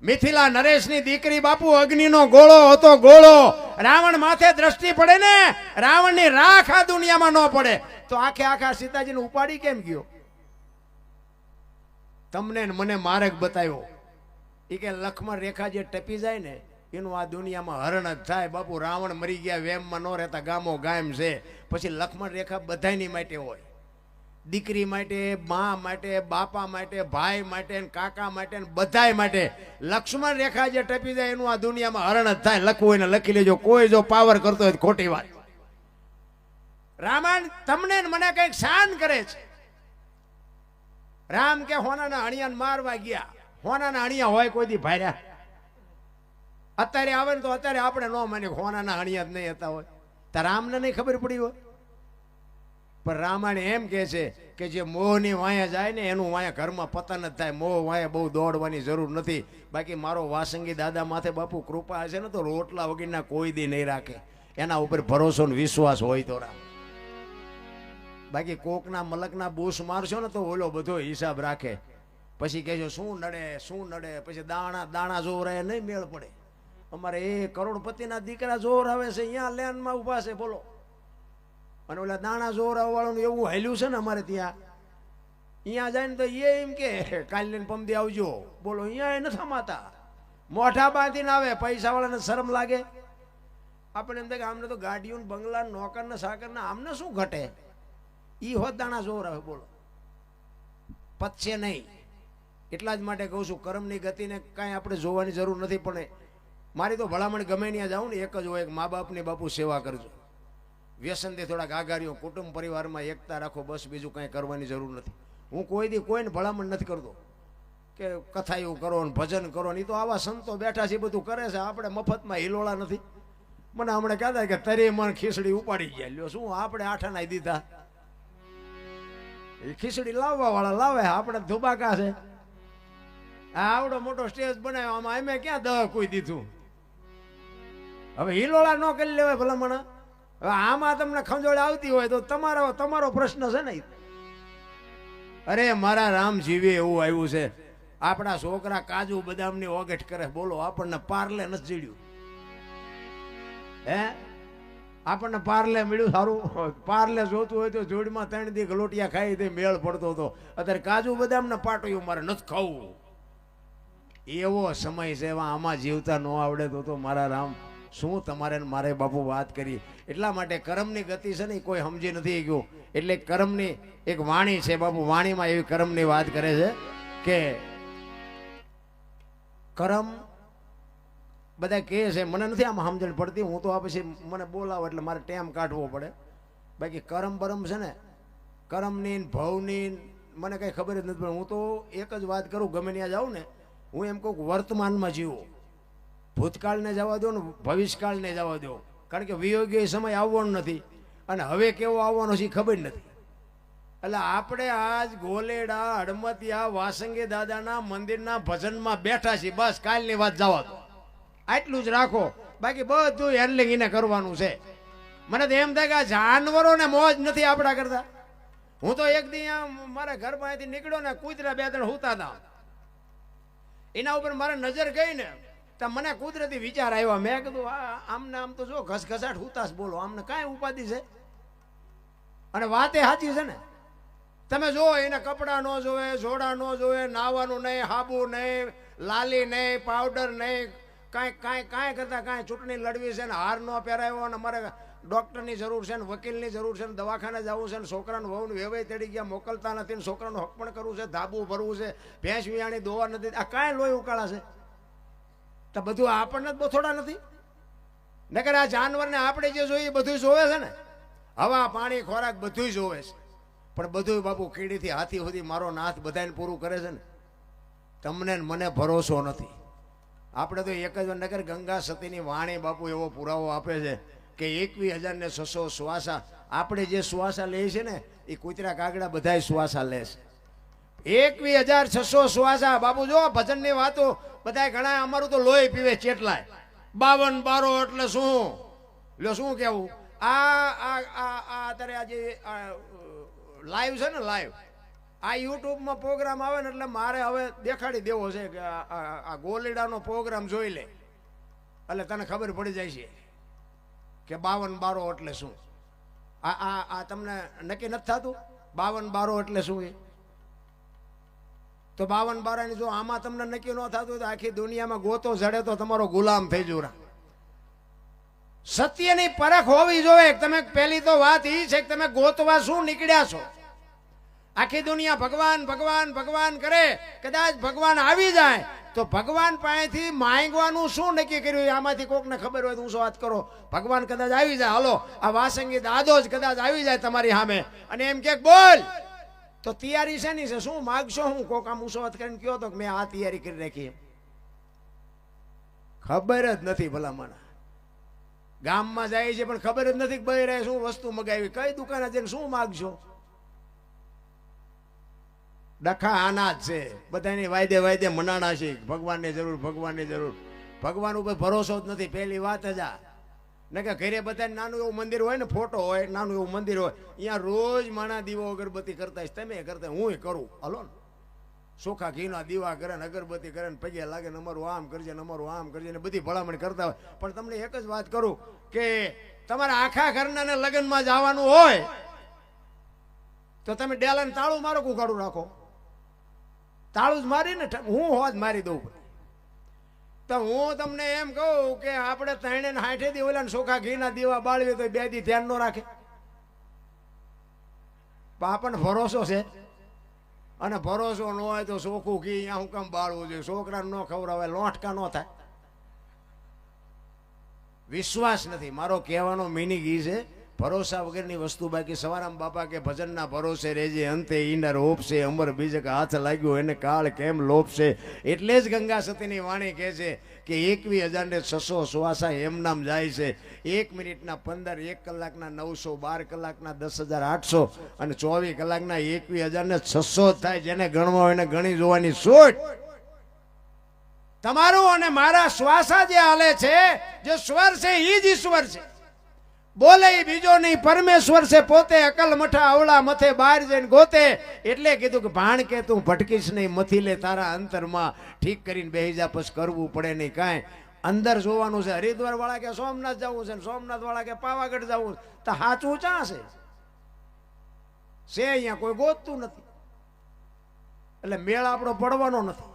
મિથિલા નરેશની દીકરી બાપુ અગ્નિનો ગોળો હતો, ગોળો. રાવણ માથે દ્રષ્ટિ પડે ને, રાવણની રાખ આ દુનિયામાં ન પડે તો આખે આખા સીતાજીને ઉપાડી કેમ ગયો? તમને મને માર્ગ બતાવ્યો. એ કે લક્ષ્મણ રેખા જે ટપી જાય ને એનું આ દુનિયામાં હરણ જ થાય. બાપુ રાવણ મરી ગયા, વેમમાં ન રહેતા, ગામો ગામ છે. પછી લક્ષ્મણ રેખા બધાની માટે હોય. દીકરી માટે, મા માટે, બાપા માટે, ભાઈ માટે, કાકા માટે, બધાય માટે. લક્ષ્મણ રેખા જે ટપી જાય એનું આ દુનિયામાં હરણ જ થાય. લખવું હોય ને લખી લેજો. કોઈ જો પાવર કરતો હોય ખોટી વાત. રામાયણ તમને મને કઈક શાન કરે છે. રામ કે હોનાના હણિયાને મારવા ગયા. હોનાના હણિયા હોય કોઈ દી ભાર્યા? અત્યારે આવે ને તો અત્યારે આપણે ન માની હોનાના હણિયા જ નહીં હતા હોય. તો રામને નહીં ખબર પડી હોય. પણ રામાયણ એમ કે છે કે જે મોહની વાયા જાય ને એનું વાયા ઘરમાં પતન જ થાય. મોહ વાયા બહુ દોડવાની જરૂર નથી. બાકી મારો વાસંગી દાદા માથે બાપુ કૃપા હશે ને તો રોટલા વગરના કોઈ દી નહીં રાખે. એના ઉપર ભરોસો ને વિશ્વાસ હોય તો રામ. બાકી કોકના મલકના બૂસ મારશો ને તો ઓલો બધો હિસાબ રાખે. પછી કહેજો શું નડે, શું નડે. પછી દાણા દાણા જોર આવે નહીં મેળ પડે. અમારે એ કરોડપતિના દીકરા જોર આવે છે, અહીંયા લેનમાં ઉભા છે બોલો. અને ઓલા દાણા જોર વાળું એવું હાલ્યું છે ને અમારે ત્યાં. અહીંયા જાય ને તો એ એમ કે કાલ લઈને પમદી આવજો બોલો. અહીંયા એ નથી થમાતા, મોઢા બાંધીને આવે. પૈસા વાળાને શરમ લાગે. આપણે એમ થાય કે આમને તો ગાડીઓ બંગલા નોકર ને સાકર ને આમને શું ઘટે? ઈ હોત દાણા જોર આવે બોલો. પતશે નહીં. એટલા જ માટે કહું છું કર્મની ગતિને કાંઈ આપણે જોવાની જરૂર નથી. પણ મારી તો ભલામણ ગમે ત્યાં જાઉં ને એક જ હોય, મા બાપની બાપુ સેવા કરજો. વ્યસનથી થોડાક આઘારીઓ, કુટુંબ પરિવારમાં એકતા રાખો, બસ બીજું કાંઈ કરવાની જરૂર નથી. હું કોઈ દી કોઈને ભલામણ નથી કરતો કે કથાયું કરો ને ભજન કરો ને. એ તો આવા સંતો બેઠા છે બધું કરે છે. આપણે મફતમાં હિલોળા નથી. મને હમણાં કહેતા કે તરી મણ ખીચડી ઉપાડી ગયા. લ્યો શું આપણે આઠાના દીધા? એ ખીચડી લાવવા વાળા લાવે, આપણે ધુબાકા છે. આવડો મોટો સ્ટેજ બનાવ્યો, આમાં અમે ક્યાં દહ કોઈ દીધું? હવે હિલોળા ન કરી લેવાય ભલામણ. હવે આમાં તમને ખંજોળ આવતી હોય તો તમારો પ્રશ્ન છે ને. અરે મારા રામ જીવે એવું આવ્યું છે. આપણા છોકરા કાજુ બદામની ઓગટ કરે બોલો. આપણને પાર્લે નથી જીડ્યું. હે આપણને પાર્લે મળ્યું સારું. પાર્લે જોતું હોય તો જોડમાં 3 દી ગલોટિયા ખાઈ તે મેળ પડતો હતો. અત્યારે કાજુ બદામને પાટોયું મારે નથી ખાવું. એવો સમય છે. આમાં જીવતા ન આવડે તો મારા રામ શું તમારે મારે બાપુ વાત કરી. એટલા માટે કર્મની ગતિ છે ને કોઈ સમજી નથી ગયું. એટલે કર્મની એક વાણી છે બાપુ. વાણીમાં એવી કર્મની વાત કરે છે કે કર્મ બધા કહે છે, મને નથી આમાં સમજણ પડતી. હું તો આ પછી મને બોલાવો એટલે મારે ટાઈમ કાઢવો પડે. બાકી કરમ બરમ છે ને, કર્મની ભવની મને કઈ ખબર જ નથી. પણ હું તો એક જ વાત કરું, ગમે ત્યાં જાઉં ને હું એમ કહું વર્તમાનમાં જીવો. ભૂતકાળને જવા દો ને ભવિષ્યકાળને જવા દો. કારણ કે વિયોગ્ય સમય આવવાનો નથી અને હવે કેવો આવવાનો છે ખબર નથી. એટલે આપણે આજ ગોલેડા, હડમતિયા, વાસંગી દાદાના મંદિરના ભજનમાં બેઠા છીએ. બસ કાલની વાત જવા દો, આટલું જ રાખો. બાકી બધું હેન્ડલિંગ એને કરવાનું છે. મને તો એમ થાય કે આ જાનવરોને મોજ નથી આપણા કરતા. હું તો એક દી મારા ઘર પાસેથી નીકળ્યો ને, કૂતરા 2-3 હુતા હતા. એના ઉપર મારે નજર ગઈ ને તો મને કુદરતી વિચાર આવ્યા. મેં કીધું આમને આમ તો જો ઘસઘસાટ હુતાશ બોલો, આમને કાંઈ ઉપાધિ છે? અને વાતે સાચી છે ને. તમે જો એને કપડાં ન જોવે, જોડા ન જોવે, નાવાનું નહીં, હાબુ નહીં, લાલી નહીં, પાવડર નહીં, કાંઈ કરતા કાંઈ. ચૂંટણી લડવી છે ને હાર ન પહેરાવ્યો ને મારે ડૉક્ટરની જરૂર છે ને વકીલની જરૂર છે ને દવાખાને જવું છે ને છોકરાને વહુને વેવાઈ તેડી ગયા મોકલતા નથી ને છોકરાનું હક પણ કરવું છે, ધાબુ ભરવું છે, ભેંસ વિયાણી દોવા નથી. આ કાંઈ લોહી ઉકાળા છે? તો બધું આપણને જ બોથોડા નથી? નકર આ જાનવરને આપણે જે જોઈએ બધું જોવે છે ને. હવા, પાણી, ખોરાક બધું જોવે છે. પણ બધું બાપુ કીડીથી હાથી સુધી મારો નાથ બધાને પૂરું કરે છે ને. તમને મને ભરોસો નથી. આપણે તો એક જ નગર ગંગા સતીની વાણી બાપુ એવો પુરાવો આપે છે. કે 21,600 શ્વાસા. આપણે જે શ્વાસા લે છે ને એ કૂતરા કાગડા બધા શ્વાસા લે છે. 21,600 શ્વાસા. બાપુ જો ભજનની વાતો બધા ઘણા અમારું તો લોહી પીવે ચેટલાય. 52 બારો એટલે શું લ્યો શું કેવું. અત્યારે આજે લાઈવ છે ને, લાઈવ આ યુટ્યુબમાં પ્રોગ્રામ આવે ને એટલે મારે હવે દેખાડી દેવો છે કે આ ગોલીડાનો પ્રોગ્રામ જોઈ લે એટલે તને ખબર પડી જાય છે કે 52 બારો એટલે શું. આ તમને નક્કી નથી થતું 52 બારો એટલે શું એ? તો 52 બારાની જો આમાં તમને નક્કી ન થતું તો આખી દુનિયામાં ગોતો જડે તો તમારો ગુલામ થઈ જુરા. સત્યની પરખ હોવી જોઈએ. તમે પહેલી તો વાત એ છે કે તમે ગોતવા શું નીકળ્યા છો. આખી દુનિયા ભગવાન ભગવાન ભગવાન કરે, કદાચ ભગવાન આવી જાય તો ભગવાન પાસેથી માંગવાનું શું નક્કી કર્યું? આમાંથી કોકને ખબર હોય તો હું વાત કરો. ભગવાન કદાચ આવી જાય, હાલો આ વાસંગી દાદો જ કદાચ આવી જાય તમારી સામે અને એમ કે બોલ, તો તૈયારી છે ની છે શું માગશો? હું કોક આમ વાત કરીને કયો તો કે મેં આ તૈયારી કરી રાખી. ખબર જ નથી ભલામણ. ગામમાં જાય છે પણ ખબર જ નથી કે ભાઈ રહે શું વસ્તુ મગાવી, કઈ દુકાને જઈને શું માગશો. ડખા આના જ છે બધાની વાયદે વાયદે મનાણા છે. ભગવાનની જરૂર, ભગવાનની જરૂર. ભગવાન ઉપર ભરોસો જ નથી પહેલી વાત જ આ. ને કે ઘરે બધા નાનું એવું મંદિર હોય ને, ફોટો હોય નાનું એવું મંદિર હોય, અહીંયા રોજ માણા દીવો અગરબત્તી કરતા તમે કરતા હું કરું. હલો ને ચોખા ઘીના દીવા કરે ને અગરબત્તી કરે ને પગે લાગે ને અમારું આમ કરજે ને અમારું આમ કરજે ને બધી ભલામણ કરતા હોય. પણ તમને એક જ વાત કરું કે તમારા આખા ઘરના ને લગ્નમાં જવાનું હોય તો તમે ડેલાને તાળું મારો કુકાડું રાખો. તાળું જ મારીને હું હોજ મારી દઉં. તો હું તમને એમ કહું કે આપણે 360 દી ઓલા ચોખા ઘીના દીવા બાળવી તો 2 દી ધ્યાન ન રાખે. આપણને ભરોસો છે અને ભરોસો ન હોય તો ચોખ્ખું ઘી અહીંયા હું કામ બાળવું જોઈએ? છોકરાને ન ખવડાવે, લોટકા ન થાય. વિશ્વાસ નથી. મારો કહેવાનો મિનિંગ એ છે ભરોસા વગરની વસ્તુ. બાકી સવારામ બાપા કે ભજનના ભરોસે રેજે અંતે ઈંડા રોપશે, અમર બીજક હાથ લાગ્યો એને કાળ કેમ લોપશે. એટલે જ ગંગા સતીની વાણી કહે છે કે 21,600 શ્વાસા એમ નામ જાય છે. 1 મિનિટના 15, 1 કલાકના 900, 12 કલાકના 10,800 અને 24 કલાકના 21,600 થાય. જેને ગણવા હોય એને ગણી જોવાની છૂટ. તમારું અને મારા શ્વાસા જે હાલે છે, જે સ્વર છે એ જ ઈશ્વર છે. બોલે બીજો નહીં, પરમેશ્વર છે પોતે. અકલ મઠા અવળા મથે બહાર જઈને ગોતે. એટલે કીધું કે ભાણ કે તું ભટકીશ નહીં, મથી લે તારા અંતરમાં. ઠીક કરીને બેહી જા, પછી કરવું પડે નહીં કાંઈ. અંદર જોવાનું છે. હરિદ્વાર વાળા કે સોમનાથ જવું છે, સોમનાથ વાળા કે પાવાગઢ જવું, તો સાચું ચા છે અહીંયા કોઈ ગોતતું નથી. એટલે મેળ આપણો પડવાનો નથી.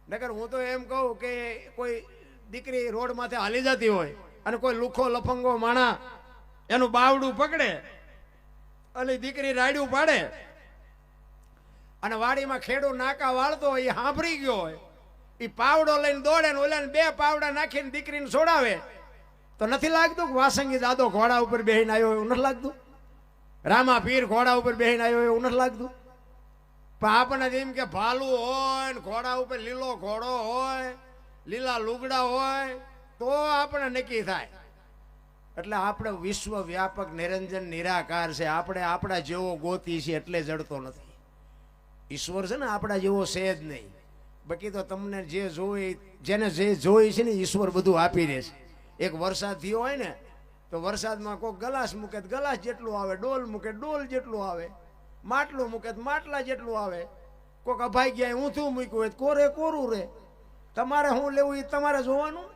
નકર હું તો એમ કહું કે કોઈ દીકરી રોડ માથે હાલી જતી હોય અને કોઈ લુખો લફંગો માણા એનું બાવડું પકડે અને દીકરી રાડ્યું પાડે અને વાડીમાં ખેડૂ નાકા વાળતો હોય, એ સાંભળી ગયો હોય, એ પાવડો લઈને દોડે ને ઓલાને 2 પાવડા નાખીને દીકરીને છોડાવે તો નથી લાગતું કે વાસંગી દાદો ઘોડા ઉપર બેહીને આવ્યો એવું નથી લાગતું? રામા પીર ઘોડા ઉપર બેહીને આવ્યો એવું નથી લાગતું? પણ આપણને એમ કે ભાલું હોય ને ઘોડા ઉપર લીલો ઘોડો હોય, લીલા લુગડા હોય તો આપણે નક્કી થાય. એટલે આપણે વિશ્વ વ્યાપક નિરંજન નિરાકાર છે. આપણે આપણા જેવો ગોતી છે એટલે જડતો નથી. ઈશ્વર છે ને આપણા જેવો છે જ નહીં. બાકી તો તમને જે જોઈ, જેને જે જોઈ છે ને ઈશ્વર બધું આપી દે છે. એક વરસાદ થયો હોય ને તો વરસાદમાં કોઈક ગલાસ મૂકે તો ગલાસ જેટલું આવે, ડોલ મૂકે ડોલ જેટલું આવે, માટલું મૂકે તો માટલા જેટલું આવે. કોઈક અભાઈ ગયા ઊંધું મૂક્યું હોય કોરે કોરું રહે. તમારે શું લેવું એ તમારે જોવાનું.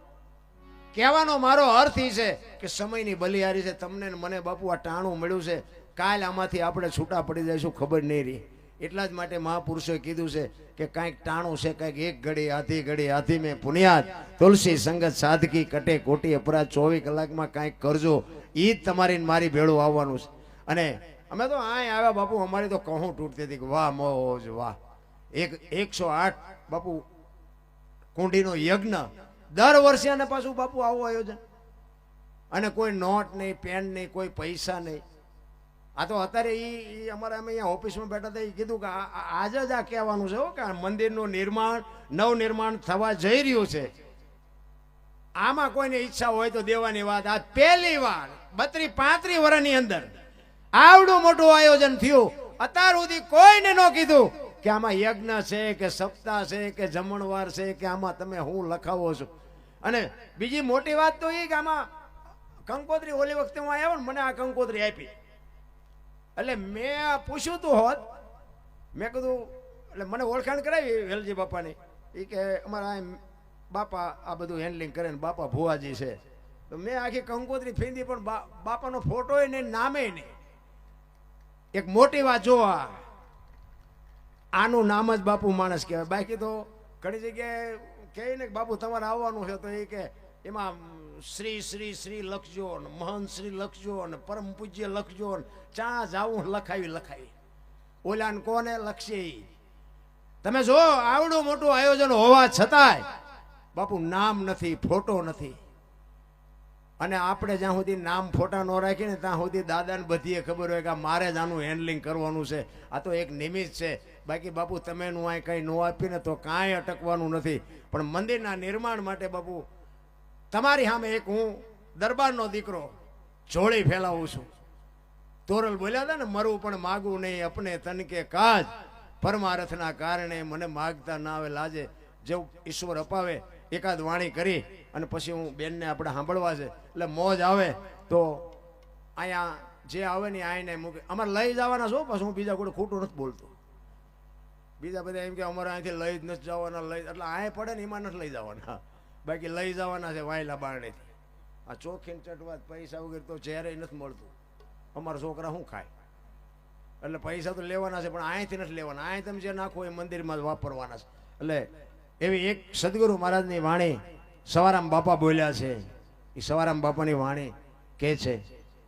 કહેવાનો મારો અર્થ એ છે કે સમયની બલિહારી છે. તમને મને બાપુ આ ટાણું મળ્યું છે, કાલ આમાંથી આપણે છૂટા પડી જઈશું ખબર નહીં રહી. એટલા જ માટે મહાપુરુષોએ કીધું છે કે કાંઈક ટાણું છે, કાંઈક 1 ઘડી આધી મેં પુનિયાદ તુલસી સંગત સાધકી કટે કોટી અપરાધ. 24 કલાકમાં કાંઈક કરજો, એ જ તમારી મારી ભેળું આવવાનું છે. અને અમે તો અહીં આવ્યા બાપુ, અમારી તો કહું તૂટતી હતી કે વાહ મોજ વાહ. 108 બાપુ કુંડીનો યજ્ઞ દર વર્ષે. અને પાછું બાપુ આવું આયોજન, અને કોઈ નોટ નહીં, પેન નહીં, કોઈ પૈસા નહીં. આ તો અત્યારે એ અમારા અમે અહીંયા ઓફિસમાં બેઠા હતા, એ કીધું કે આજે જ આ કહેવાનું છે કે મંદિરનું નિર્માણ નવનિર્માણ થવા જઈ રહ્યું છે. આમાં કોઈને ઈચ્છા હોય તો દેવાની વાત. આ પહેલી વાર 32-35 વર્ષની અંદર આવડું મોટું આયોજન થયું. અત્યાર સુધી કોઈને ન કીધું કે આમાં યજ્ઞ છે કે સપ્તાહ છે કે જમણવાર છે કે આમાં તમે હું લખાવો છો. અને બીજી મોટી વાત તો એ કે આમાં કંકોત્રી ઓલી વખતે હું આવ્યો ને મને આ કંકોત્રી આપી એટલે મેં પૂછ્યું તું હોત મેં કીધું એટલે મને ઓળખાણ કરાવી વેલજી બાપાની એ કે અમારા બાપા આ બધું હેન્ડલિંગ કરે ને બાપા ભુવાજી છે તો મેં આખી કંકોત્રી ફેંદી પણ બાપાનો ફોટો નહીં નામે નહીં. એક મોટી વાત જો આનું નામ જ બાપુ માણસ કહેવાય. બાકી તો ઘણી જગ્યાએ કહે ને કે બાપુ તમારે આવવાનું છે તો એ કે એમાં શ્રી શ્રી શ્રી લખજો ને મહંત શ્રી લખજો ને પરમ પૂજ્ય લખજો ને ચા જાવું લખાવી ઓલાને કોને લખશે. તમે જો આવડું મોટું આયોજન હોવા છતાંય બાપુ નામ નથી ફોટો નથી. અને આપણે જ્યાં સુધી નામ ફોટા ન રાખીએ ને ત્યાં સુધી દાદાને બધીએ ખબર હોય કે મારે જ આનું હેન્ડલિંગ કરવાનું છે. આ તો એક નિમિત્ત છે. બાકી બાપુ તમે નું આ કંઈ ન આપીને તો કાંઈ અટકવાનું નથી. પણ મંદિરના નિર્માણ માટે બાપુ તમારી સામે એક હું દરબારનો દીકરો જોડી ફેલાવું છું. તોરલ બોલ્યા હતા ને મરવું પણ માગવું નહીં અપને તનકે કાજ પરમારથના કારણે મને માગતા ના આવે લાજે. જેવું ઈશ્વર અપાવે એકાદ વાણી કરી અને પછી હું બેનને આપણે સાંભળવા છે એટલે મોજ આવે તો અહીંયા જે આવે ને આઈને મૂકે. અમારે લઈ જવાના છો પછી હું બીજા કોઈ ખોટું નથી બોલતો. બીજા બધા એમ કે અમારે અહીંથી લઈ જ નથી જવાના લઈ એટલે અહીં પડે ને એમાં નથી લઈ જવાના. બાકી લઈ જવાના છે વાયલા બારણેથી. આ ચોખીને ચટવાત પૈસા વગર તો ઝેરે નથી મળતું. અમારા છોકરા શું ખાય એટલે પૈસા તો લેવાના છે પણ અહીંથી નથી લેવાના. અહીં તમે જે નાખો એ મંદિરમાં જ વાપરવાના છે. એટલે એવી એક સદગુરુ મહારાજની વાણી સવારામ બાપા બોલ્યા છે. એ સવારામ બાપાની વાણી કહે છે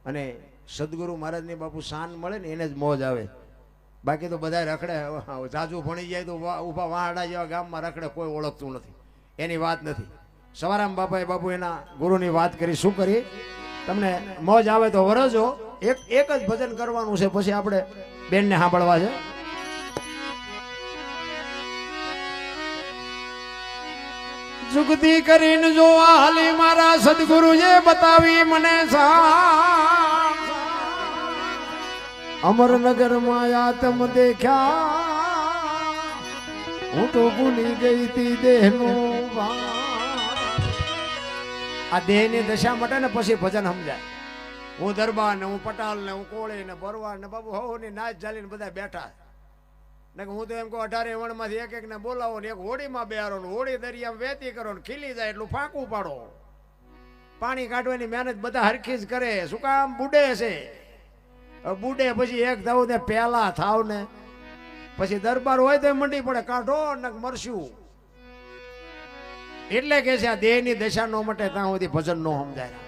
અને સદગુરુ મહારાજની બાપુ શાન મળે ને એને જ મોજ આવે. બાકી તો બધા રખડે જાજુ ભણી જાય તો ઊભા વાહડા જેવા ગામમાં રખડે કોઈ ઓળખતું નથી. એની વાત નથી. સવારામ બાપાએ બાપુ એના ગુરુની વાત કરી. શું કરી તમને મોજ આવે તો વરજો. એક જ ભજન કરવાનું છે પછી આપણે બેનને સાંભળવા છે. જુગતી કરીને જો હાલી મારા સદગુરુએ બતાવી મને અમરનગર માં આતમ દેખ્યા હું તો ભૂલી ગઈ તી દેહનું. આ દેહની દશા માટે ને પછી ભજન સમજાય. હું દરબાર ને હું પટાલ ને હું કોળી ને બરવાર ને બાબુ હો ની નાચ ચાલીને બધા બેઠા ને હું તો એમ કહું 18 વણમાંથી એક ને બોલાવો ને એક હોડીમાં બેહારો ને હોડી દરિયામાં વેતી કરો ને ખીલી જાય એટલું ફાંકું પાડો. પાણી કાઢવાની મહેનત બધા હરખી જ કરે. શું કામ બુડે છે. બુડે પછી એક થાવ ને પેલા થાવ ને પછી દરબાર હોય તો મંડી પડે કાઢો ને મરશું. એટલે કે છે આ દેહની દશા નો મટે ત્યાં સુધી ભજન નો સમજાય.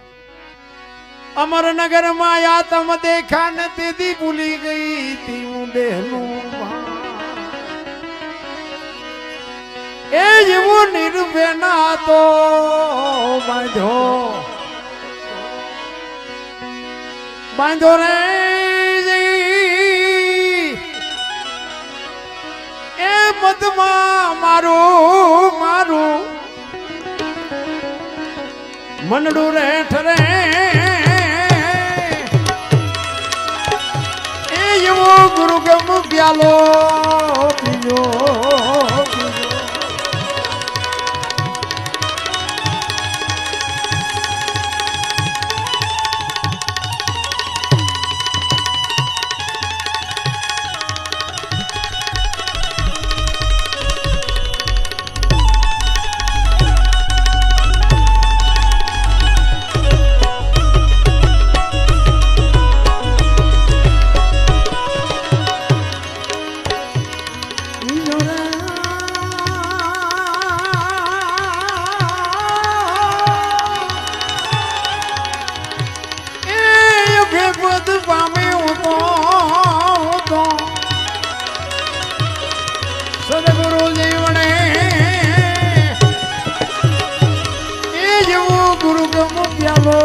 અમરનગર માં આતમ દેખા ને તેથી ભૂલી ગઈ તી હું દેહનું. એ જેવું નિર્વેના તો બાંધો રે એ મધમાં મારું મનડું રે ઠરે એ એવો ગુરુગમ પ્યાલો પીજો. સદગુરુ જીવને એ જેવો ગુરુ ગમ પ્યાલો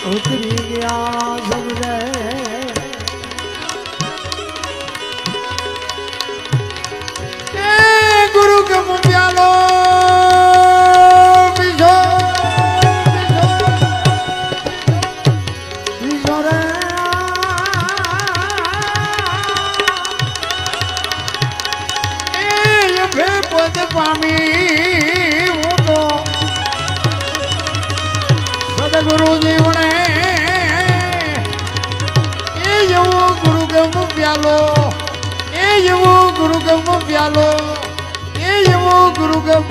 ઉતરી ગયા સમજે ગુરુ કમ પ્યાલો બીજો બીજો રે એ પદ પામી હું તો સદગુરુ જીવણે એ જેવો ગુરુ ગમ પ્યાલો એ જેવો ગુરુ ગમ પ્યાલો એ જેવો ગુરુ ગમ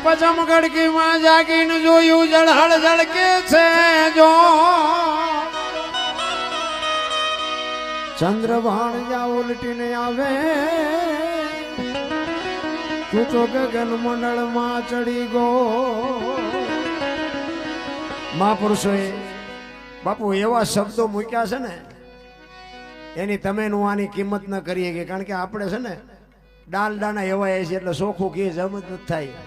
પચમ ગડકી માં જાગીને જોયું જળહળ જળકે છે જો ચંદ્રભાણ જા ઉલટીને આવે તું તો ગગન મંડળ માં ચડી ગો મહાપુરુષોએ બાપુ એવા શબ્દો મૂક્યા છે ને એની તમે નું આની કિંમત ન કરીએ કે કારણ કે આપણે છે ને ડાલડાના એવા છે એટલે ચોખ્ખું કે જમ જ નથી થાય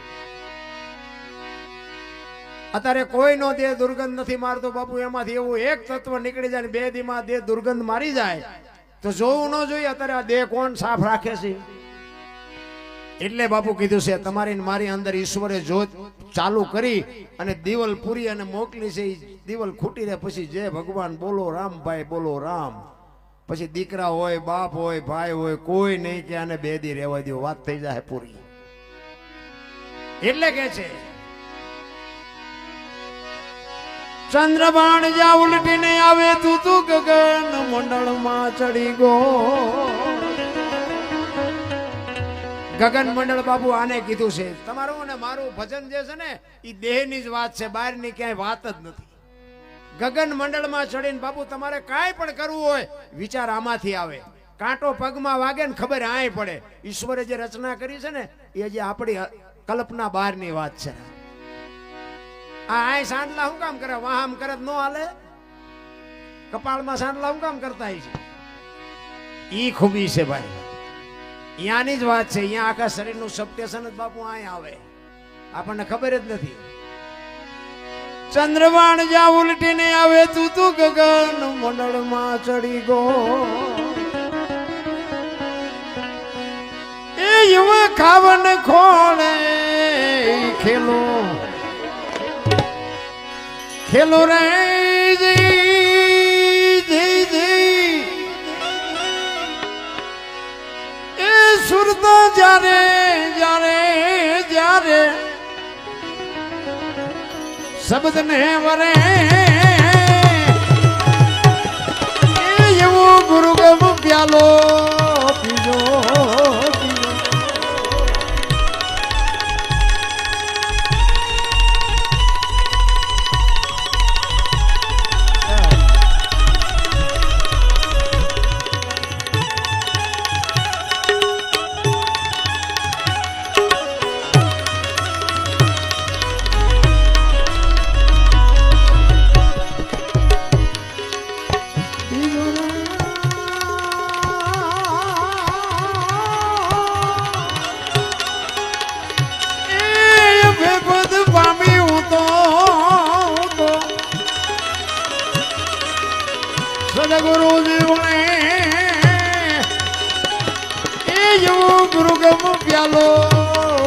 અત્યારે કોઈ નો દેહ દુર્ગંધ નથી મારતો બાપુ એમાંથી એવું એક તત્વ નીકળી જાય ને બે દીમાં દેહ દુર્ગંધ મારી જાય તો જોવું ન જોઈએ અત્યારે આ દેહ કોણ સાફ રાખે છે એટલે બાપુ કીધું છે તમારી મારી અંદર ઈશ્વરે જોત ચાલુ કરી અને દિવલ પૂરી અને મોકલી છે દિવલ ખૂટી રહે પછી જય ભગવાન બોલો રામ ભાઈ બોલો રામ પછી દીકરા હોય બાપ હોય ભાઈ હોય કોઈ નહીં કે આને બે દી રહેવા દો વાત થઈ જાય પૂરી એટલે કે છે ચંદ્રબાણ જા ઉલટીને આવે તું તું ગગન મંડળમાં ચડી ગો ગગન મંડળ બાબુ આને કીધું છે તમારું અને મારું ભજન જે છે ને એ દેહની જ વાત છે બહારની ક્યાંય વાત જ નથી ગગન મંડળમાં ચડીને બાબુ તમારે કાંઈ પણ કરવું હોય વિચાર આમાંથી આવે કાંટો પગમાં વાગે ને ખબર આય પડે ઈશ્વરે જે રચના કરી છે ને એ જે આપણી કલ્પના બહારની વાત છે આ સાંડલા શું કામ કરે વાહમ કરે ન હાલે કપાળમાં સાંડલા શું કામ કરતા છે ઈ ખૂબી છે ભાઈ અહીંયાની જ વાત છે અહીંયા આખા શરીરનું સપ્ટેશન જ બાપુ અહીંયા આવે આપણને ખબર જ નથી ચંદ્રવાણ જા ઉલટીને આવે તું તું ગગન મંડળમાં ચડી ગો એ યુવા ખાવન ખોળે ખેલો ખેલો રે એ સુરત જારે જારે જારે શબ્દ ને વરે એવો ગુરુ ગમ પ્યાલો પીજો સદગુરુ જીવણે એ જેવો ગુરુ ગમ પ્યાલો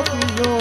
પીજો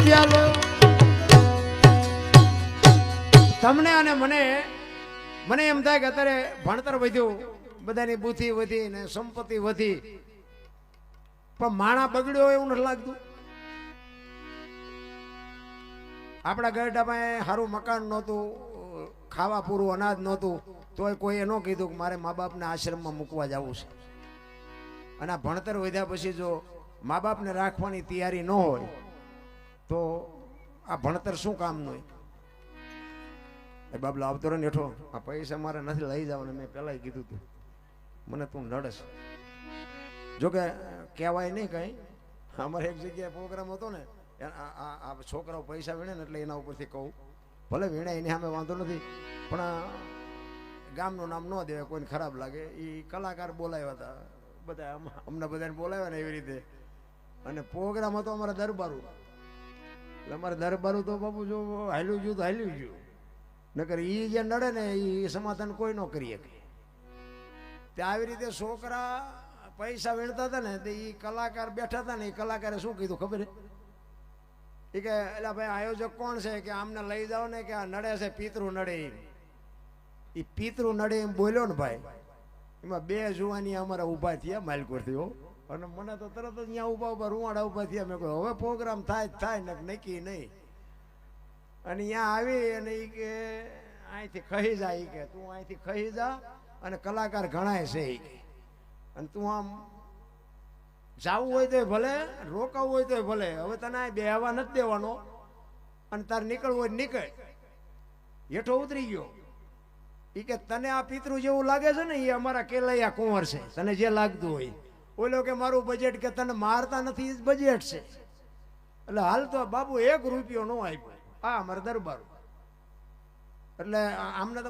પ્યાલો તમને અને મને એમ થાય કે અત્યારે ભણતર વધ્યું, બધાની બુદ્ધિ વધી ને સંપત્તિ વધી, પણ માણા બગડ્યો એવું નથી લાગતું. આપણા ગરડામાં સારું મકાન નહોતું, ખાવા પૂરું અનાજ નહોતું, તોય કોઈએ ન કીધું કે મારે મા બાપને આશ્રમમાં મૂકવા જવું છે. અને આ ભણતર વધ્યા પછી જો મા બાપને રાખવાની તૈયારી ન હોય તો આ ભણતર શું કામનું હોય? એ બાબલો આવતો રહે ને હેઠો, આ પૈસા મારે નથી લઈ જવાના, મેં પહેલાં કીધું તું, મને તું નડસ. જોકે કહેવાય નહીં કંઈ. અમારે એક જગ્યાએ પ્રોગ્રામ હતો ને, આ છોકરાઓ પૈસા વીણે ને એટલે એના ઉપરથી કહું, ભલે વીણાય એની સામે વાંધો નથી, પણ ગામનું નામ ન દેવાય, કોઈને ખરાબ લાગે. એ કલાકાર બોલાવ્યા હતા, બધા અમને બધાને બોલાવ્યા ને એવી રીતે. અને પ્રોગ્રામ હતો અમારા દરબારું, એટલે અમારે દરબારું તો બાપુ જો હાલ્યું ગયું તો હાલ્યું ગયું, નકર એ જે નડે ને એ સમાધાન કોઈ ન કરી શકે. તે આવી રીતે છોકરા પૈસા વીણતા હતા ને, તો એ કલાકાર બેઠા હતા ને, એ કલાકારે શું કીધું ખબર એ કે એટલે ભાઈ આયોજક કોણ છે કે આમને લઈ જાઓ ને કે આ નડે છે, પિતૃ નડે. એ પિતૃ નડે એમ બોલ્યો ને ભાઈ, એમાં બે જુવાની અમારા ઊભા થયા માલકોરથી હો. અને મને તો તરત જ અહીંયા ઊભા રૂવાડા ઊભા થયા. મેં કહ્યું હવે પ્રોગ્રામ થાય ને નક્કી નહીં. અને અહીંયા આવી અને એ કે અહીંથી ખહી જા, એ કે તું અહીંથી ખહી જા, અને કલાકાર ઘણાય છે એ કે, અને તું આમ જાવું હોય તો ભલે, રોકાવું હોય તો ભલે, હવે તને આ બેહવા નથી દેવાનો, અને તારે નીકળવું હોય નીકળ. હેઠો ઉતરી ગયો. એ કે તને આ પિતૃ જેવું લાગે છે ને, એ અમારા કેલૈયા કુંવર છે, તને જે લાગતું હોય. ઓલો કે મારું બજેટ, કે તને મારતા નથી એ બજેટ છે. એટલે હાલ તો બાબુ 1 રૂપિયો ન આપ્યો. હા અમારે દરબાર. એટલે આમને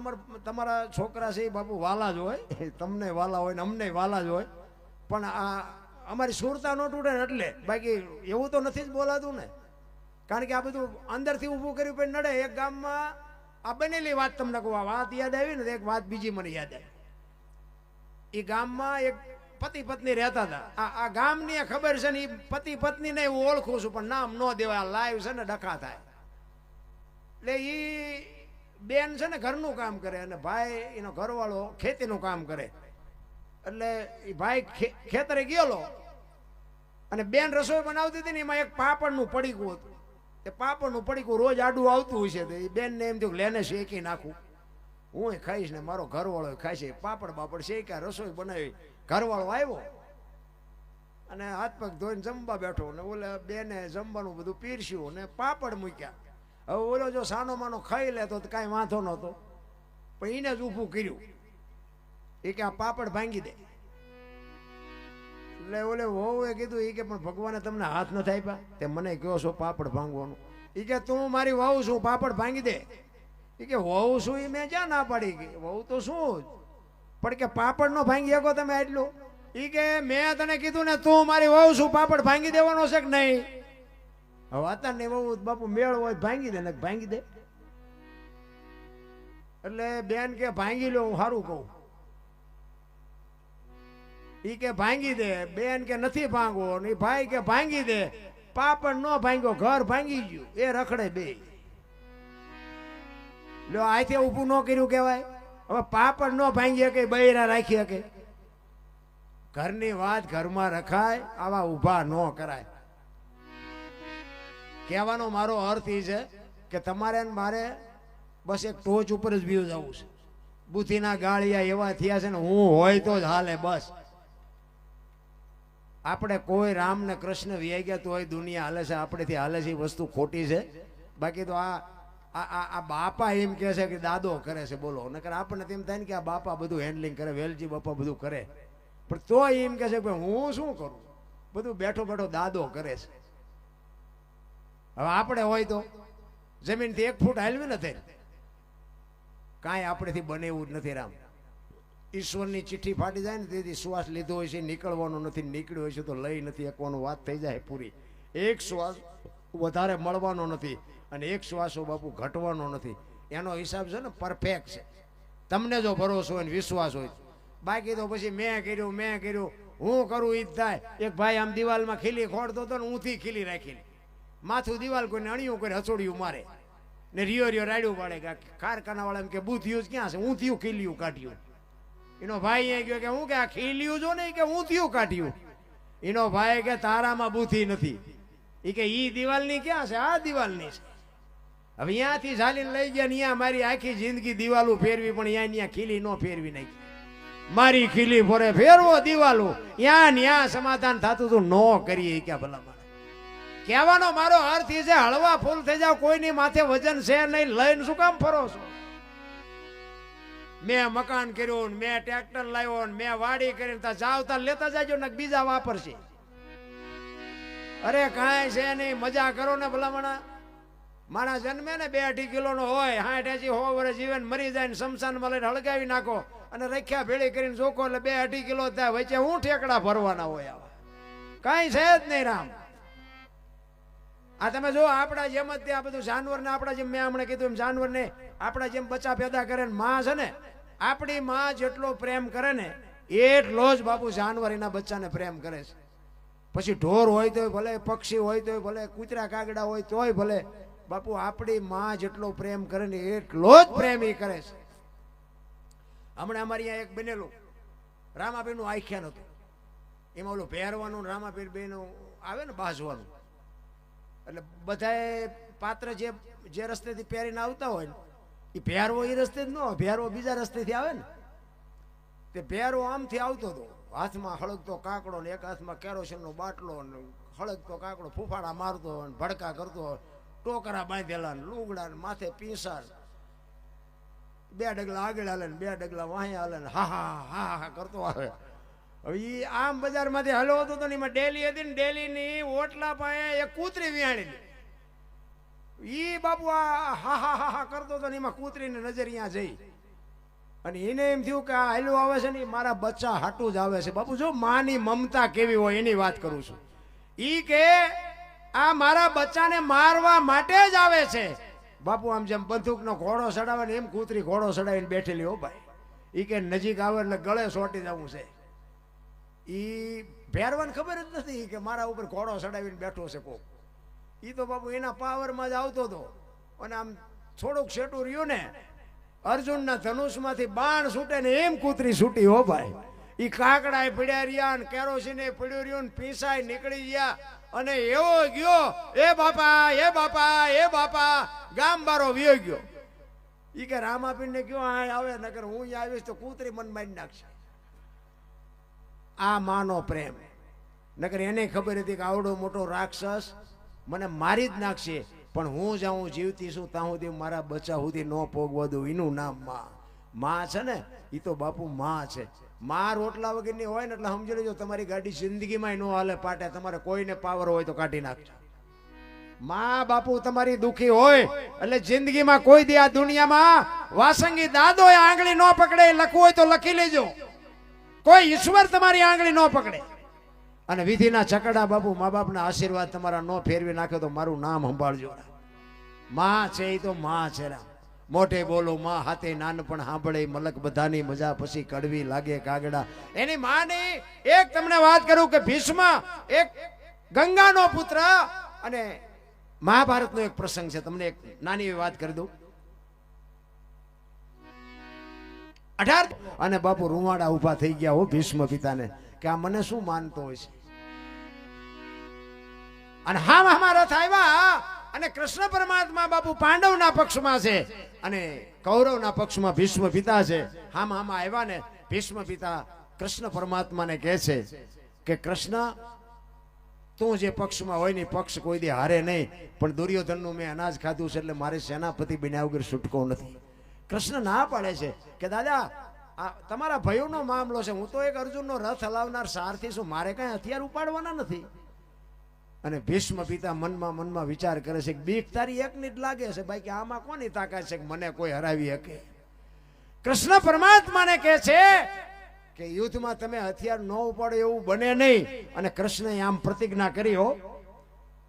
તમારા છોકરા છે એ બાપુ વાલા જ હોય, તમને વાલા હોય ને અમને વાલા જ હોય, પણ આ અમારી સુરતા ન તૂટે ને એટલે. બાકી એવું તો નથી જ બોલાતું ને, કારણ કે આ બધું અંદરથી ઊભું કર્યું પણ નડે. એક ગામમાં આ બનેલી વાત તમને કહું, આ વાત યાદ આવી ને, એક વાત બીજી મને યાદ આવી. એ ગામમાં એક પતિ પત્ની રહેતા હતા. આ ગામની ખબર છે ને, એ પતિ પત્ની ને હું ઓળખું છું, પણ નામ ન દેવાય, લાઈવ છે ને ડખા થાય. એટલે એ બેન છે ને ઘરનું કામ કરે, અને ભાઈ એનો ઘરવાળો ખેતીનું કામ કરે. એટલે એ ભાઈ ખેતરે ગયેલો, અને બેન રસોઈ બનાવતી હતી ને, એમાં એક પાપડનું પડીકું હતું. એ પાપડનું પડીકું રોજ આડું આવતું હોય છે. તો એ બેનને એમ થયું લેને શેકી નાખું, હું ખાઈશ ને મારો ઘરવાળો ખાઈશે. પાપડ બાપડ શેક્યા, રસોઈ બનાવી. ઘરવાળો આવ્યો અને હાથ પગ ધોઈને જમવા બેઠો, ને ઓલે બેને જમવાનું બધું પીરસ્યું ને પાપડ મૂક્યા. હવે ઓલો જો સાનો માનો ખાઈ લેતો તો કાંઈ વાંધો નહોતો, પણ એને જ ઊભું કર્યું. એ કે આ પાપડ ભાંગી દે. એટલે ઓલે વહુએ કીધું, એ કે પણ ભગવાને તમને હાથ નથી આપ્યા, તે મને કહો છો પાપડ ભાંગવાનું? એ કે તું મારી વહુ છું, પાપડ ભાંગી દે. એ કે વહુ શું એ મેં ક્યાં ના પાડી? ગઈ વહુ તો શું, પણ કે પાપડ નો ભાંગી શકો તમે એટલું? એ કે મેં તને કીધું ને તું મારી વહુ છું, પાપડ ભાંગી દેવાનો છે કે નહીં? હવે અત્યારની વહુ બાપુ મેળ હોય ભાંગી દે ને ભાંગી દે. એટલે બેન કે ભાંગી લો, હું સારું કહું. ઈ કે ભાંગી દે. બેન કે નથી ભાંગવો. ને ભાઈ કે ભાંગી દે. પાપડ નો ભાંગ્યો, ઘર ભાંગી ગયું. એ રખડે બે. લો આથી ઊભું ન કર્યું કહેવાય. હવે પાપડ નો ભાંગી શકે, બૈરા રાખી શકે. ઘરની વાત ઘરમાં રખાય, આવા ઊભા ન કરાય. કહેવાનો મારો અર્થ એ છે કે તમારે મારે બસ એક ટોચ ઉપર જ વ્યૂ જવું છે. બુદ્ધિના ગાળિયા એવા થયા છે ને, હું હોય તો જ હાલે બસ. આપણે કોઈ રામ ને કૃષ્ણ વ્યાઈ ગયા તો હોય દુનિયા હાલે છે, આપણેથી હાલે છે, એ વસ્તુ ખોટી છે. બાકી તો આ બાપા એમ કહે છે કે દાદો કરે છે, બોલો. નકર આપણને તેમ થાય ને કે આ બાપા બધું હેન્ડલિંગ કરે, વેલજી બાપા બધું કરે, પણ તો એમ કહે છે કે હું શું કરું, બધું બેઠો બેઠો દાદો કરે છે. હવે આપણે હોય તો જમીનથી 1 ફૂટ હાલવી નથી, કાંઈ આપણેથી બને એવું જ નથી. રામ ઈશ્વરની ચિઠ્ઠી ફાટી જાય ને તેથી શ્વાસ લીધો હોય છે, નીકળવાનો નથી, નીકળ્યો હોય છે તો લઈ નથી શકવાનો, વાત થઈ જાય પૂરી. એક શ્વાસ વધારે મળવાનો નથી અને એક શ્વાસો બાપુ ઘટવાનો નથી. એનો હિસાબ છે ને પરફેક્ટ છે. તમને જો ભરોસો હોય ને વિશ્વાસ હોય, બાકી તો પછી મેં કર્યું હું કરું ઈ જ થાય. એક ભાઈ આમ દિવાલમાં ખીલી ખોડતો હતો ને, ઊંથી ખીલી રાખી, માથું દિવાલ કોઈને અણિયું કોઈને હચોડિયું મારે ને રિયો રિયો રાડ્યું પાડે કે કારખાના વાળા એમ કે બુથ યુઝ ક્યાં છે, હું થયું ખીલ્યું કાઢ્યું. એનો ભાઈ એ કહ્યું કે હું કે આ ખીલ્યું જો ને કે હું થયું કાઢ્યું. એનો ભાઈ કે તારામાં બુથી નથી, એ કે ઈ દિવાલની ક્યાં છે, આ દિવાલની છે. હવે અહીંયાથી ઝાલીને લઈ ગયા ને અહીંયા મારી આખી જિંદગી દિવાલું ફેરવી, પણ અહીંયા ખીલી ન ફેરવી નાખી. મારી ખીલી ફરે ફેરવો દિવાલું, ત્યાં સમાધાન થતું તું ન કરીએ ક્યાં ભલા મારે. કહેવાનો મારો અર્થ એ છે હળવા ફૂલ થઈ જાવ, કોઈની માથે વજન છે નહીં, લઈને શું કામ ફરો છો. મેં મકાન કર્યું, મેં ટ્રેક્ટર લાવ્યો, મેં વાડી કરી, જાવતા લેતા જાજો ને બીજા વાપરશે. અરે કાંઈ છે નહીં, મજા કરો ને ભલામણા. મારા જન્મે ને 2-2.5 કિલોનો હોય, 60-80 વર્ષ જીવન મરી જાય ને શમશાનમાં લઈને હળગાવી નાખો અને રખ્યા ભેળી કરીને ચોખ્ખો એટલે 2-2.5 કિલો થાય. વચ્ચે હું ઠેકડા ભરવાના હોય, આવા કાંઈ છે જ નહીં રામ. આ તમે જો આપણા જેમ જ આ બધું જાનવરને આપણા જેમ મેં હમણાં કીધું એમ જાનવરને આપણા જેમ બચ્ચા પેદા કરે ને માં છે ને, આપણી માં જેટલો પ્રેમ કરે ને એટલો જ બાપુ જાનવર એના બચ્ચાને પ્રેમ કરે છે. પછી ઢોર હોય તોય ભલે, પક્ષી હોય તોય ભલે, કૂતરા કાગડા હોય તોય ભલે, બાપુ આપણી માં જેટલો પ્રેમ કરે ને એટલો જ પ્રેમ એ કરે છે. હમણાં અમારી અહીંયા એક બનેલું રામાપીરનું આખ્યાન હતું, એમાં ઓલું પહેરવાનું રામાપીર બેનું આવે ને બાજવાનું, એટલે બધાએ પાત્ર જે રસ્તેથી પહેરીને આવતા હોય ને એ પહેરવો એ રસ્તે જ ન હોય, પહેરવો બીજા રસ્તેથી આવે ને. તે પહેરવો આમથી આવતો હતો, હાથમાં હળગતો કાકડો ને એક હાથમાં કેરોસીનનો બાટલો ને હળગતો કાકડો ફૂફાડા મારતો ને ભડકા કરતો, ટોકરા બાંધેલા ને લુગડા ને માથે પીસાર, 2 ડગલા આગળ હાલે ને 2 ડગલા વાહે હાલે ને હા હા હા હા કરતો આવે. હવે એ આમ બજારમાંથી હલો હતો તો એમાં ડેલી હતી ને, ડેલીની ઓટલા પાસે એક કૂતરી વિહાણી, ઈ બાપુ આ હા હા હા હા કરતો હતો ને એમાં કૂતરીની નજર અહીંયા જઈ અને એને એમ થયું કે આ હેલું આવે છે ને મારા બચ્ચા હાટું જ આવે છે. બાપુ જો માની મમતા કેવી હોય એની વાત કરું છું. ઈ કે આ મારા બચ્ચાને મારવા માટે જ આવે છે. બાપુ આમ જેમ બંદૂકનો ઘોડો ચડાવે ને એમ કૂતરી ઘોડો ચડાવીને બેઠેલી હો ભાઈ. ઈ કે નજીક આવે એટલે ગળે સોટી જવું છે. ઈ ભેરવાને ખબર જ નથી કે મારા ઉપર ઘોડો ચડાવીને બેઠો છે કોક. ઈ તો બાપુ એના પાવરમાં જ આવતો હતો અને આમ થોડુંક છેટું રહ્યું ને અર્જુનના ધનુષમાંથી બાણ છૂટે ને એમ કૂતરી છૂટી હો ભાઈ. ઈ કાકડાય પડ્યા રહ્યા ને કેરોસીને પડ્યું રહ્યું ને પીસાય નીકળી ગયા અને એવો ગયો એ બાપા એ બાપા એ બાપા ગામ બારો વ્યો ગયો. ઈ કે રામાપીરને કયો આ આવે નકર હું આવીશ તો કૂતરી મન મારી નાખશે. આ માનો પ્રેમ. નકર એને ખબર હતી કે આવડો મોટો રાક્ષસ મને મારી જ નાખશે, પણ હું જાઉં જીવતી છું ત્યાં સુધી મારા બચ્ચા સુધી ન પોગવા દઉં. એનું નામ માં છે ને, એ તો બાપુ માં છે. માં રોટલા વગરની હોય ને એટલે સમજી લેજો તમારી ગાડી જિંદગીમાં ન હાલે પાટે. તમારે કોઈને પાવર હોય તો કાઢી નાખજો. માં બાપુ તમારી દુખી હોય એટલે જિંદગીમાં કોઈ દી આ દુનિયામાં વાસંગી દાદો આંગળી ન પકડે, લખવું હોય તો લખી લેજો. કોઈ ઈશ્વર તમારી આંગળી ન પકડે. અને વિધિના ચકડા બાપુ મા બાપના આશીર્વાદ તમારા ન ફેરવી નાખે તો મારું નામ સંભાળજો. માં છે એ તો માં છે રામ. મોઢે બોલો માં, હાથે નાનપણ સાંભળે મલક, બધાની મજા પછી કડવી લાગે કાગડા. એની માની એક તમને વાત કરું કે ભીષ્મ એક ગંગાનો પુત્ર, અને મહાભારતનો એક પ્રસંગ છે, તમને એક નાની એવી વાત કરી દઉં. 18 અને બાપુ રૂવાડા ઉભા થઈ ગયા હો ભીષ્મ પિતાને કે આ મને શું માનતો હોય છે. અને હામાં રથ આવ્યા અને કૃષ્ણ પરમાત્મા બાપુ પાંડવના પક્ષમાં છે અને કૌરવના પક્ષમાં ભીષ્મ પિતા છે. હામાં આવ્યા ને ભીષ્મ પિતા કૃષ્ણ પરમાત્માને કહે છે કે કૃષ્ણ તું જે પક્ષમાં હોય ને પક્ષ કોઈ દી હારે નહીં, પણ દુર્યોધનનું મેં અનાજ ખાધું છે એટલે મારે સેનાપતિ બન્યા વગર છૂટકો નથી. કૃષ્ણ ના પાડે છે કે દાદા આ તમારા ભયોનો મામલો છે, હું તો એક અર્જુનનો રથ હલાવનાર સારથી છું, મારે કઈ હથિયાર ઉપાડવાના નથી. અને ભીષ્મ પિતા મનમાં વિચાર કરે છે કે બીક તારી એકની જ લાગે છે ભાઈ, કે આમાં કોની તાકાત છે કે મને કોઈ હરાવી શકે. કૃષ્ણ પરમાત્માને કહે છે કે યુદ્ધમાં તમે હથિયાર ન ઉપાડો એવું બને નહીં. અને કૃષ્ણએ આમ પ્રતિજ્ઞા કરી હો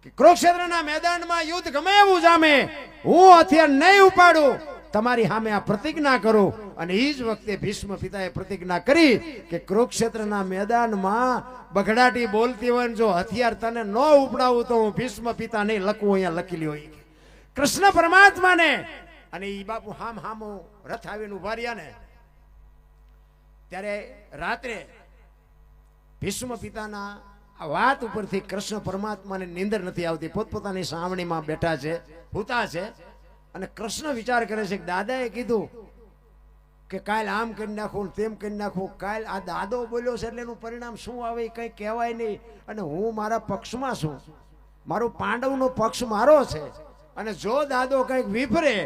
કે કુરુક્ષેત્રના મેદાનમાં યુદ્ધ ગમે એવું જામે, હું હથિયાર નહીં ઉપાડું. તમારી સામે આ પ્રતિજ્ઞા કરું. અને એ જ વખતે ભીષ્મ પિતાએ પ્રતિજ્ઞા કરી કે કુરુક્ષેત્રના મેદાનમાં બગડાટી બોલતી હોય જો હથિયાર તને ન ઉપડાવું તો હું ભીષ્મ પિતા નહીં લખવું, અહીંયા લખી લ્યો. કૃષ્ણ પરમાત્માને અને એ બાપુ હામો રથ આવીને ઉભા રહ્યા ને ત્યારે રાત્રે ભીષ્મ પિતાના આ વાત ઉપરથી કૃષ્ણ પરમાત્માને નીંદર નથી આવતી. પોતપોતાની સાવણીમાં બેઠા છે, ભૂતા છે. અને કૃષ્ણ વિચાર કરે છે કે દાદાએ કીધું કે કાલ આમ કરી નાખું તેમ કરી નાખું, કાલ આ દાદો બોલ્યો છે એટલે એનું પરિણામ શું આવે એ કંઈ કહેવાય નહીં. અને હું મારા પક્ષમાં છું, મારું પાંડવનો પક્ષ મારો છે. અને જો દાદો કંઈક વિફરે,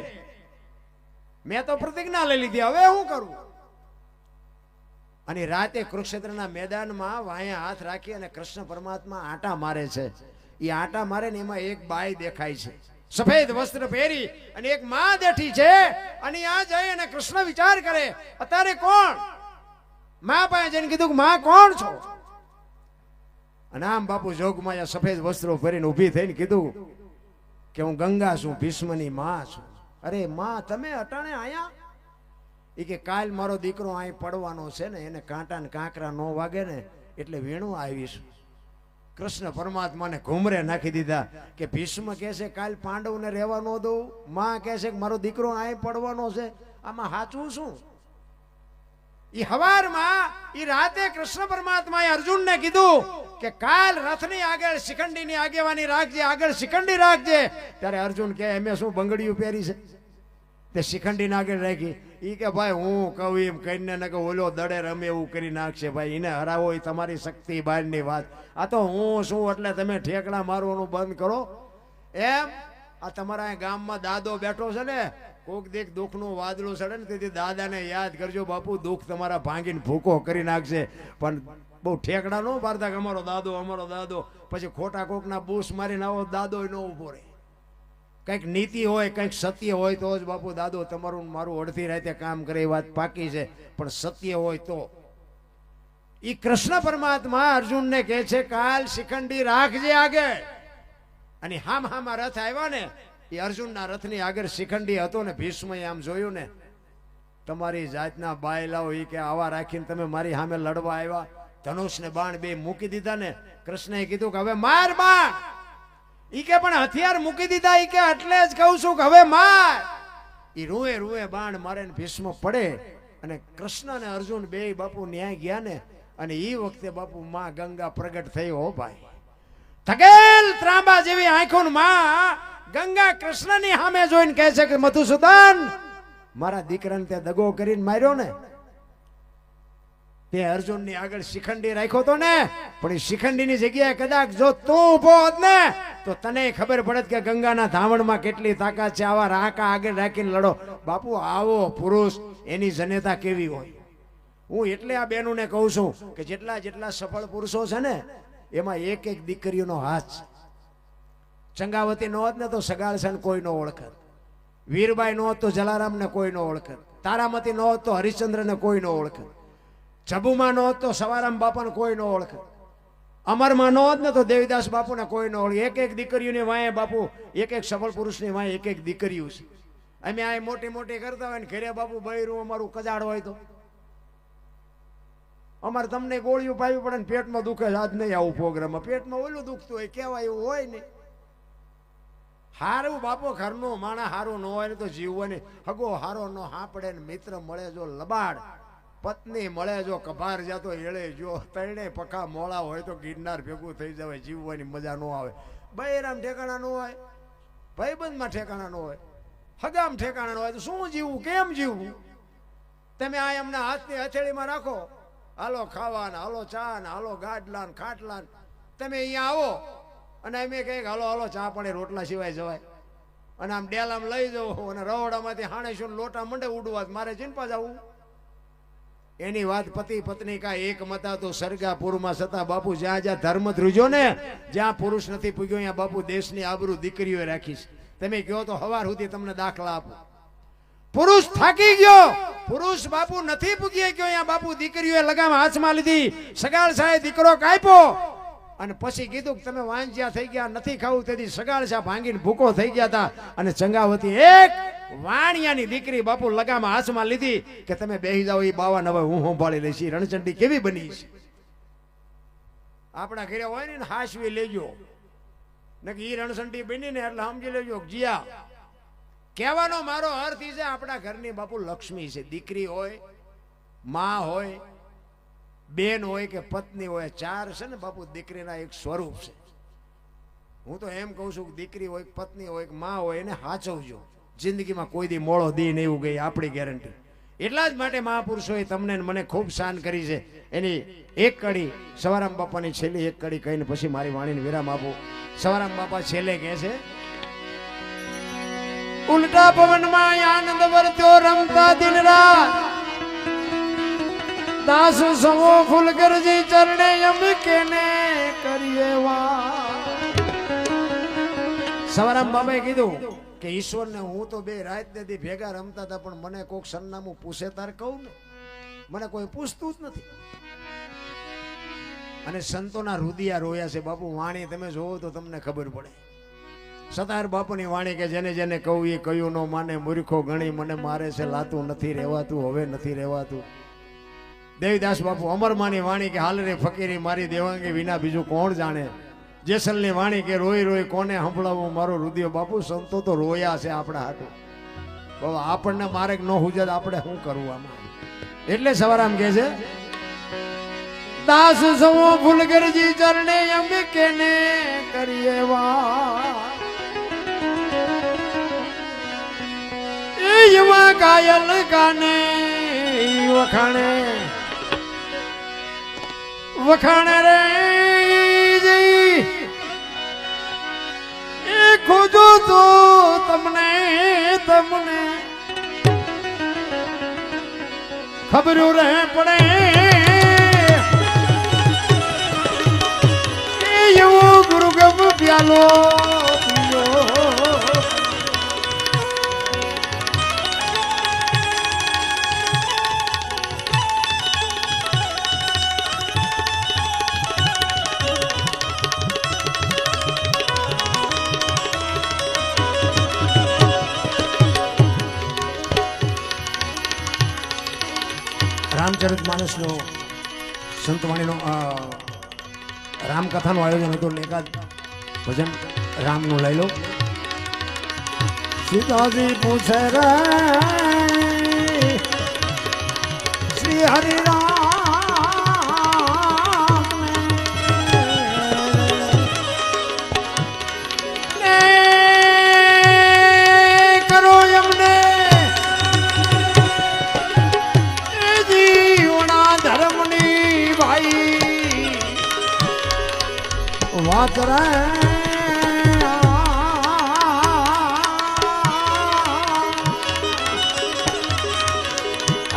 મેં તો પ્રતિજ્ઞા લઈ લીધી, હવે હું કરું? અને રાતે કુરુક્ષેત્રના મેદાનમાં વાયા હાથ રાખી અને કૃષ્ણ પરમાત્મા આટા મારે છે. એ આટા મારે ને એમાં એક બાઈ દેખાય છે, સફેદ વસ્ત્ર પહેરી, અને એક માં બેઠી છે. અને આ જઈ અને કૃષ્ણ વિચાર કરે અત્યારે કોણ? માં પાસે જઈને કીધું કે માં કોણ છો? અને આમ બાપુ જોગમાં સફેદ વસ્ત્રો પહેરીને ઊભી થઈને કીધું કે હું ગંગા છું, ભીષ્મની માં છું. અરે માં તમે અટાણે આયા? એ કે કાલ મારો દીકરો અહીં પડવાનો છે ને, એને કાંટા ને કાંકરા ન વાગે ને એટલે વીણું આવીશું. કૃષ્ણ પરમાત્માને ઘુમરે નાખી દીધા કે ભીષ્મ કહે છે કાલ પાંડવને રહેવા ન દઉં, માં કહે છે કે મારો દીકરો અહીં પડવાનો છે. આમાં સાચું શું? એ હવારમાં એ રાતે કૃષ્ણ પરમાત્માએ અર્જુનને કીધું કે કાલ રથની આગળ શિખંડીની આગેવાની રાખજે, આગળ શિખંડી રાખજે. ત્યારે અર્જુન કહે એમે શું બંગડીયું પહેરી છે તે શિખંડીને આગળ રાખી? એ કે ભાઈ હું કહું એમ કહીને ને કે ઓલો દડે રમે એવું કરી નાખશે. ભાઈ એને હરાવો એ તમારી શક્તિ બહારની વાત. આ તો હું શું એટલે તમે ઠેકડા મારવાનું બંધ કરો. એમ આ તમારા ગામમાં દાદો બેઠો છે ને, કોક દેખ દુઃખનું વાદળું ચડે ને તેથી દાદાને યાદ કરજો, બાપુ દુઃખ તમારા ભાંગીને ભૂકો કરી નાખશે. પણ બહુ ઠેકડા ન પાડતા કે અમારો દાદો, પછી ખોટા કોકના બૂસ મારીને આવો દાદો ન ઉભો રહે. કંઈક નીતિ હોય, કંઈક સત્ય હોય તો જ બાપુ દાદો તમારું મારું અડધી રાતે કામ કરે, એ વાત પાકી છે. પણ સત્ય હોય તો. એ કૃષ્ણ પરમાત્મા અર્જુનને કહે છે કાલ શિખંડી રાખજે આગળ. અને હામાં રથ આવ્યા ને, એ અર્જુનના રથની આગળ શિખંડી હતો ને. ભીષ્મએ આમ જોયું ને, તમારી જાતના બાયલાઓ એ કે આવા રાખીને તમે મારી સામે લડવા આવ્યા? ધનુષ ને બાણ બે મૂકી દીધા ને. કૃષ્ણએ કીધું કે હવે માર બાણ. ઈ કે પણ હથિયાર મૂકી દીધા. ઈ કે એટલે જ કહું છું કે હવે માર. ઈ રૂએ બાણ મારે ને ભીષ્મ પડે. અને કૃષ્ણ અને અર્જુન બે બાપુ ન્યાય ગયા ને, અને ઈ વખતે બાપુ માં ગંગા પ્રગટ થઈ. હો ભાઈ, થકેલ ત્રાંબા જેવી આંખો માં ગંગા કૃષ્ણની સામે જોઈને કહે છે કે મધુસૂદન, મારા દીકરાને તે દગો કરીને માર્યો ને, તે અર્જુનની આગળ શિખંડી રાખ્યો તો ને, પણ એ શિખંડીની જગ્યાએ કદાચ જો તું ઉભો હોત ને તો તને ખબર પડત કે ગંગાના ધાવણમાં કેટલી તાકાત છે. આવા રાકા આગળ રાખીને લડો. બાપુ આવો પુરુષ, એની જનેતા કેવી હોય. હું એટલે આ બહેનોને કહું છું કે જેટલા સફળ પુરુષો છે ને, એમાં એક એક દીકરીઓનો હાથ છે. ચંગાવતી ન હોત ને તો સગાળસન કોઈ નો ઓળખત, વીરબાઈ નો હોત તો જલારામને કોઈ નો ઓળખત, તારામતી નો હોત તો હરિશ્ચંદ્રને કોઈ નો ઓળખત, જબુમાં નો હોત તો સવારામ બાપાને કોઈ નો ઓળખત, અમરમાં નો હોત ને તો દેવીદાસ બાપુને કોઈ નો ઓળખે. એક એક દીકરીઓની વાંહે બાપુ, એક એક સફળ પુરુષની વાંહે એક એક દીકરીઓ છે. અમે આ મોટી કરતા હોય ને ઘરે બાપુ બૈરું અમારું કજાડ હોય તો અમારે તમને ગોળીઓ પાવી પડે ને પેટમાં દુખે. આજ નહીં આવું પ્રોગ્રામમાં પેટમાં ઓલું દુખતું હોય, કેવાય એવું હોય ને. હારું બાપો ઘરનો માણા હારું ન હોય ને તો જીવવાની હગો હારો ન હાપડે ને મિત્ર મળે જો લબાડ, પત્ની મળે જો કભાર જાતો એળે જો, તૈણે પખા મોળા હોય તો ગિરનાર ભેગું થઈ જાય. જીવવાની મજા ન આવે. બૈરામ ઠેકાણા ન હોય, ભાઈબંધમાં ઠેકાણા ન હોય, હગામ ઠેકાણા ન હોય તો શું જીવવું, કેમ જીવવું? તમે આ એમના હાથની હથેળીમાં રાખો, હાલો ખાવા ને હાલો ચા ને હાલો ગાડલા ને ખાટલા. તમે અહીંયા આવો અને અમે કહીએ હાલો હાલો ચા પાણી રોટલા સિવાય જવાય. અને આમ ડેલામ લઈ જવું અને રવડામાંથી હાણેશું લોટા મંડે ઉડવા, મારે ચિંપા જવું. એની વાત પતિ પત્ની કા એક મતા તો સરગાપુરમાં છતાં બાપુ જ્યાં જ્યાં ધર્મ ધ્રુજો ને, જ્યાં પુરુષ નથી પૂગ્યો અહીંયા બાપુ દેશની આબરૂ દીકરીઓએ રાખીશ. તમે કહો તો હવાર સુધી તમને દાખલા આપો. પુરુષ થાકી ગયો, પુરુષ બાપુ નથી પૂગી ગયો, અહીંયા બાપુ દીકરીઓએ લગામ હાથમાં લીધી, સગાળ સાહેબ દીકરો કાપ્યો અને પછી કીધું કે તમે વાંજ્યા થઈ ગયા, નથી ખાવું, તેથી સગાળસા ભાંગીને ભૂકો થઈ ગયા હતા. અને ચંગાવતી એક વાણિયાની દીકરી બાપુ લગામાં હાથમાં લીધી કે તમે બેહી જાઓ, એ બાવા નવા હું સંભાળી લઈશ. રણચંડી કેવી બની છે. આપણા ઘરે હોય ને હાસવી લેજો ને કે ઈ રણચંડી બની ને એટલે સમજી લેજો જીયા. કહેવાનો મારો અર્થ એ છે આપણા ઘરની બાપુ લક્ષ્મી છે. દીકરી હોય, માં હોય, બેન હોય કે પત્ની હોય, ચાર છે ને બાપુ દીકરીના એક સ્વરૂપ છે. હું તો એમ કહું છું કે દીકરી હોય, પત્ની હોય, માં હોય, એને હાચવજો. જિંદગીમાં કોઈ દી મોળો દી નહીં એવું ગઈ, આપણી ગેરંટી. એટલા જ માટે મહાપુરુષોએ તમને મને ખૂબ શાન કરી છે. એની એક કડી સવારામ બાપાની છેલ્લી એક કડી કહીને પછી મારી વાણીને વિરામ આપું. સવારામ બાપા છેલ્લે કહે છે, ઉલટા પવનમાં આનંદ વર્ત્યો રમતા દિન રાત, દાસ સવો ફૂલગરજી ચરણે અંબિકે ને કરીએ વાત. સવારામ બાબાએ કીધું કે ઈશ્વરને હું તો બે રાત ને ભેગા રમતા હતા, પણ મને કોઈક સરનામું પૂછે તાર કહું ને, મને કોઈ પૂછતું જ નથી. અને સંતોના રુદિયા રોયા છે બાપુ. વાણી તમે જોવો તો તમને ખબર પડે. સતાર બાપુની વાણી કે જેને જેને કહું એ કયું નો માને, મૂર્ખો ગણી મને મારે છે, લાતું નથી રહેવાતું, હવે નથી રહેવાતું. દેવીદાસ બાપુ અમરમાની વાણી કે હાલ રે ફકીરી મારી દેવાંગી વિના બીજું કોણ જાણે. જેસલની વાણી કે રોઈ રોઈ કોને સંભળાવું મારો રુદિયો. બાપુ સંતો તો રોયા છે આપણા હાટું. બાબા આપણને માર્ગ ન હુજત આપણે શું કરવું આમાં. એટલે સવારામ કહે છે, દાસ સવો ફૂલગરજી ચરણે અંબિકે ને કરીએ વાત. એવા કાયલ કાને વખાણે વખાણે રે એ ખોજો તો તમને તમને ખબર રહે પડે. એવો ગુરુગમ પ્યાલો રામચરિત માનસનો સંતવાણીનો રામકથાનું આયોજન હતું. એકાદ ભજન રામનું લઈ લો. સીતાજી પૂછે રે શ્રી હરિ વાત રે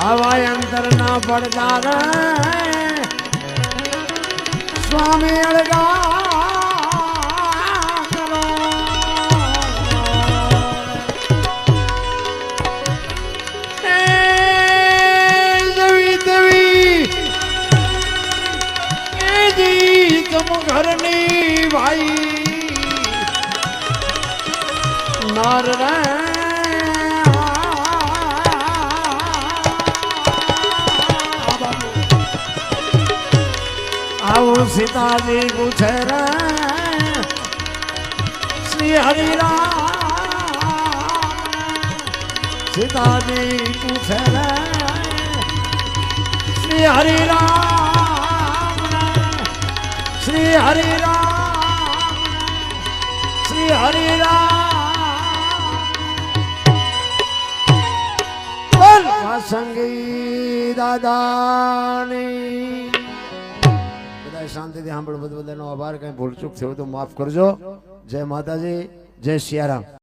હવાય અંતર ના પડતા રે સ્વામી અળગા ઘરની ભાઈ નાર રે આવું સીતાજી પૂછે રે શ્રી હરિરામ. સીતાજી પૂછે રે શ્રી હરિરામ શ્રી હરિરામ શ્રી હરિરામ સંગી દાદાની. બધા શાંતિથી સાંભળો. બધાનો આભાર. કઈ ભૂલચૂક થયો તો માફ કરજો. જય માતાજી, જય સિયારામ.